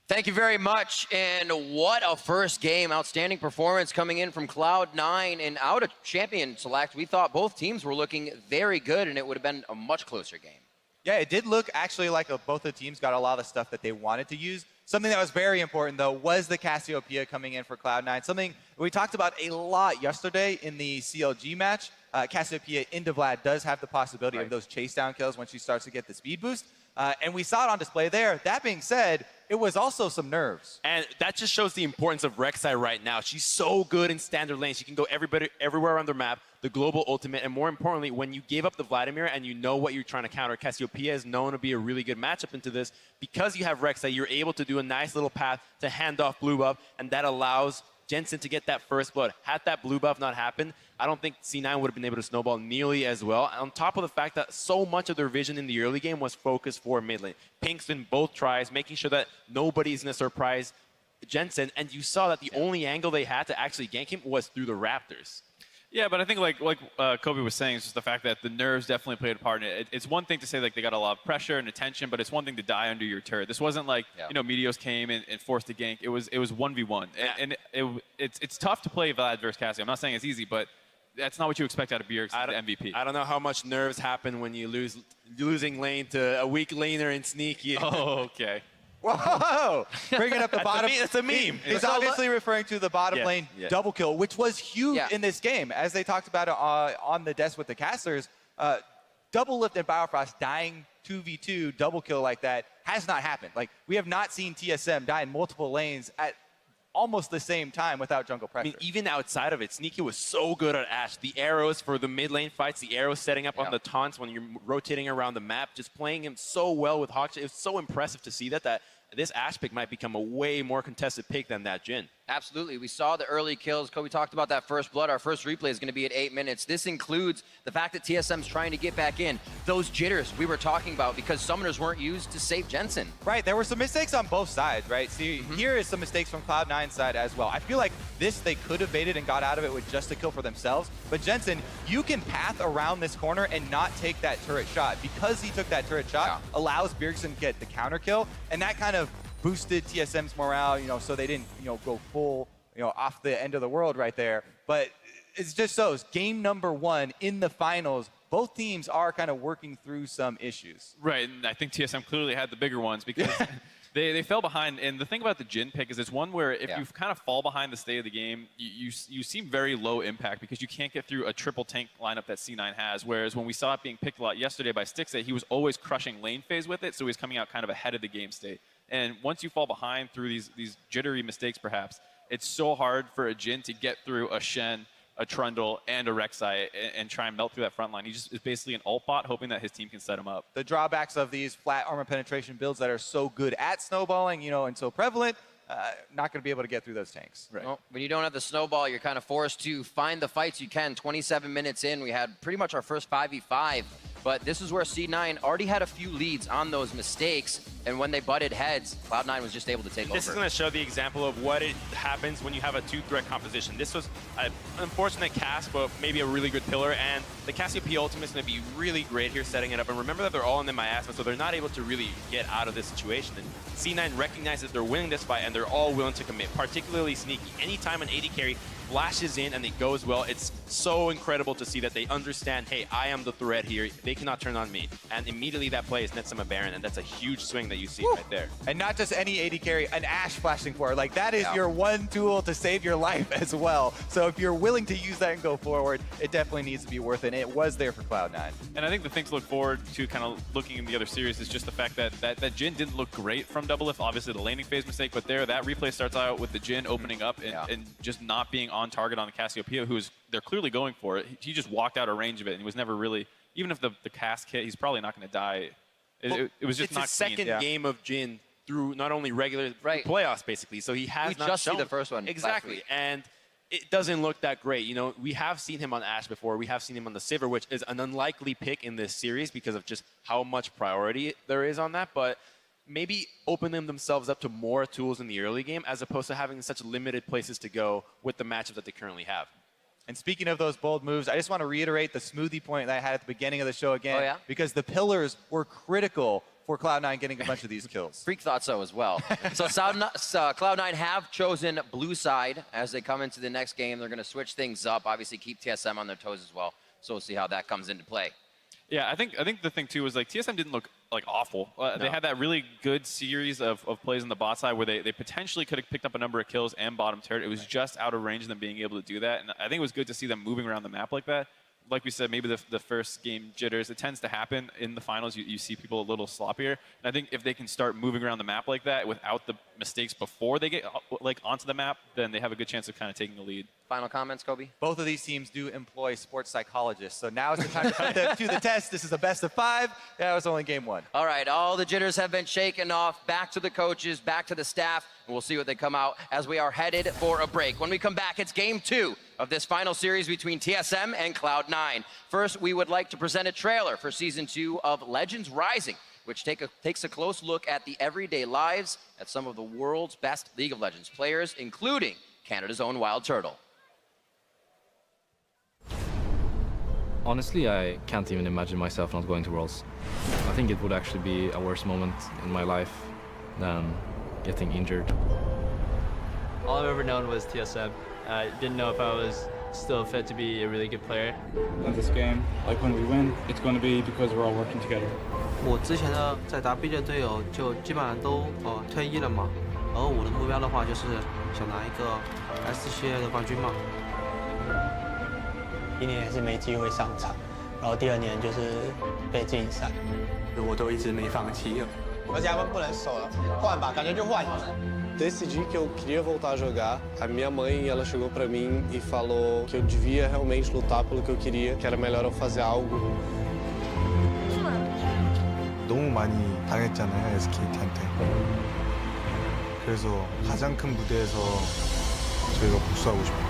Thank you very much, and what a first game. Outstanding performance coming in from Cloud9 and out of champion select. We thought both teams were looking very good, and it would have been a much closer game. Yeah, it did look actually like both the teams got a lot of the stuff that they wanted to use. Something that was very important, though, was the Cassiopeia coming in for Cloud9. Something we talked about a lot yesterday in the CLG match. Cassiopeia into Vlad does have the possibility of those chase down kills when she starts to get the speed boost. And we saw it on display there. That being said, it was also some nerves. And that just shows the importance of Rek'Sai right now. She's so good in standard lanes. She can go everywhere on the map, the global ultimate, and more importantly, when you gave up the Vladimir and you know what you're trying to counter, Cassiopeia is known to be a really good matchup into this. Because you have Rek'Sai, you're able to do a nice little path to hand off blue buff, and that allows Jensen to get that first blood. Had that blue buff not happened, I don't think C9 would have been able to snowball nearly as well. On top of the fact that so much of their vision in the early game was focused for mid lane. Pinks in both tries, making sure that nobody's going to surprise Jensen. And you saw that the only angle they had to actually gank him was through the Raptors. Yeah, but I think like Kobe was saying, it's just the fact that the nerves definitely played a part in it. It's one thing to say like they got a lot of pressure and attention, but it's one thing to die under your turret. This wasn't like you know Meteos came and forced a gank. It was 1v1, and it's tough to play Vlad versus Cassie. I'm not saying it's easy, but that's not what you expect out of Bjergsen, the MVP. I don't know how much nerves happen when you losing lane to a weak laner in Sneaky. Oh, okay. Whoa! Bringing up the bottom. It's a meme. He's obviously referring to the bottom lane double kill, which was huge in this game. As they talked about it on the desk with the casters, double lift and Biofrost dying 2v2 double kill like that has not happened. Like, we have not seen TSM die in multiple lanes almost the same time without jungle pressure. I mean, even outside of it, Sneaky was so good at Ashe. The arrows for the mid lane fights, the arrows setting up on the taunts when you're rotating around the map, just playing him so well with Hawk. It was so impressive to see that this Ashe pick might become a way more contested pick than that Jhin. Absolutely. We saw the early kills. Kobe talked about that first blood. Our first replay is going to be at 8 minutes. This includes the fact that TSM's trying to get back in. Those jitters we were talking about because summoners weren't used to save Jensen. Right, there were some mistakes on both sides, right? See, here is some mistakes from Cloud9's side as well. I feel like this they could have baited and got out of it with just a kill for themselves. But Jensen, you can path around this corner and not take that turret shot. Because he took that turret shot, allows Bjergsen to get the counter kill. And that kind of boosted TSM's morale, so they didn't, go full, off the end of the world right there. But it's just shows game number 1 in the finals, both teams are kind of working through some issues. Right, and I think TSM clearly had the bigger ones because they fell behind. And the thing about the Jhin pick is it's one where if you kind of fall behind the state of the game, you seem very low impact because you can't get through a triple tank lineup that C9 has. Whereas when we saw it being picked a lot yesterday by Stixxay, he was always crushing lane phase with it, so he was coming out kind of ahead of the game state. And once you fall behind through these jittery mistakes, perhaps, it's so hard for a Jhin to get through a Shen, a Trundle, and a Rek'Sai and try and melt through that front line. He just is basically an ult bot, hoping that his team can set him up. The drawbacks of these flat armor penetration builds that are so good at snowballing, and so prevalent, not going to be able to get through those tanks. Right. Well, when you don't have the snowball, you're kind of forced to find the fights you can. 27 minutes in, we had pretty much our first 5v5. But this is where C9 already had a few leads on those mistakes, and when they butted heads, Cloud9 was just able to take over. This is going to show the example of what it happens when you have a two-threat composition. This was an unfortunate cast, but maybe a really good pillar, and the Cassiopeia ultimate is going to be really great here setting it up. And remember that they're all in the miasma, so they're not able to really get out of this situation. And C9 recognizes they're winning this fight, and they're all willing to commit, particularly Sneaky. Anytime an AD carry flashes in and it goes well, it's so incredible to see that they understand, hey, I am the threat here. They cannot turn on me. And immediately that play is Netsama Baron, and that's a huge swing that you see right there. And not just any AD carry, an Ashe flashing forward. Like, that is your one tool to save your life as well. So if you're willing to use that and go forward, it definitely needs to be worth it. And it was there for Cloud9. And I think the thing to look forward to kind of looking in the other series is just the fact that Jhin didn't look great from Doublelift. Obviously, the laning phase mistake, but there, that replay starts out with the Jhin opening up and just not being on target on the Cassiopeia, they're clearly going for it. He just walked out of range of it, and he was never really, even if the cast hit, he's probably not going to die. It was just not It's the second game of Jhin through not only regular playoffs, basically. So he has not just shown see the first one. Exactly. And it doesn't look that great. We have seen him on Ashe before. We have seen him on the Sivir, which is an unlikely pick in this series because of just how much priority there is on that. But maybe open themselves up to more tools in the early game as opposed to having such limited places to go with the matchups that they currently have. And speaking of those bold moves, I just want to reiterate the smoothie point that I had at the beginning of the show again. Because the pillars were critical for Cloud9 getting a bunch of these kills. Freak thought so as well. So Cloud9 have chosen blue side as they come into the next game. They're going to switch things up, obviously keep TSM on their toes as well. So we'll see how that comes into play. Yeah, I think the thing too was like TSM didn't look like awful. They had that really good series of plays on the bot side where they potentially could have picked up a number of kills and bottom turret. It was just out of range of them being able to do that. And I think it was good to see them moving around the map like that. Like we said, maybe the first game jitters, it tends to happen in the finals. You see people a little sloppier. And I think if they can start moving around the map like that without the mistakes before they get like onto the map, then they have a good chance of kind of taking the lead. Final comments, Kobe? Both of these teams do employ sports psychologists. So now is the time to put them to the test. This is a best of 5. That was only game 1. All right, all the jitters have been shaken off. Back to the coaches, back to the staff, and we'll see what they come out as we are headed for a break. When we come back, it's game 2 of this final series between TSM and Cloud9. First, we would like to present a trailer for Season 2 of Legends Rising, which takes a close look at the everyday lives at some of the world's best League of Legends players, including Canada's own Wild Turtle. Honestly, I can't even imagine myself not going to Worlds. I think it would actually be a worse moment in my life than getting injured. All I've ever known was TSM. I didn't know if I was still fit to be a really good player. In this game, like when we win, it's going to be because we're all working together. 我之前的在打 B 的队友就基本上都退役了嘛，而我的目标的话就是想拿一个 SCA 的冠军嘛。一年也是没机会上场，然后第2年就是被禁赛，我都一直没放弃。而且他们不能守了，换吧，感觉就换。Decidi que eu queria voltar a jogar. A minha mãe, ela chegou pra mim e falou que eu devia realmente lutar pelo que eu queria, que era melhor eu fazer algo. 너무 많이 당했잖아요, SKT한테. 그래서 가장 큰 무대에서 저희가 복수하고 싶어요.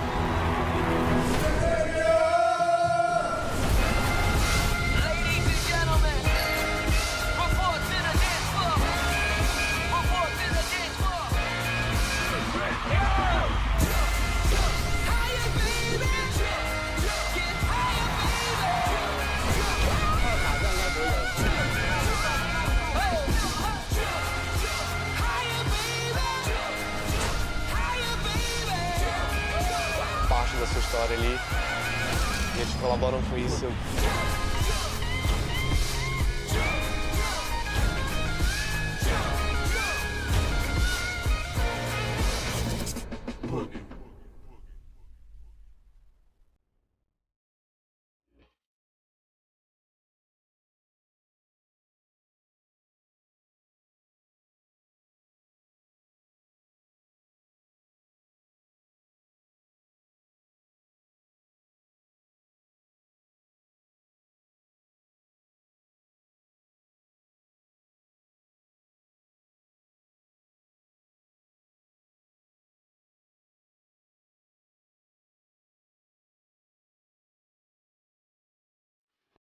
Parte da sua história ali, e eles colaboram com isso.